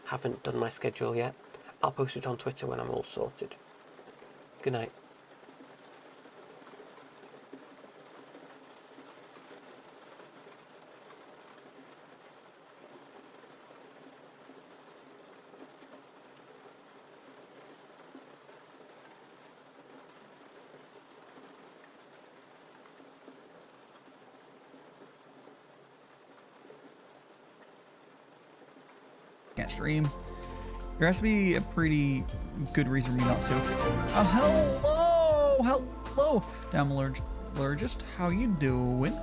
haven't done my schedule yet. I'll post it on Twitter when I'm all sorted. Good night. Can't stream. There has to be a pretty good reason for me not to. Oh, hello, Damalurgist. How you doing?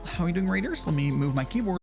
How you doing, Raiders? Let me move my keyboard.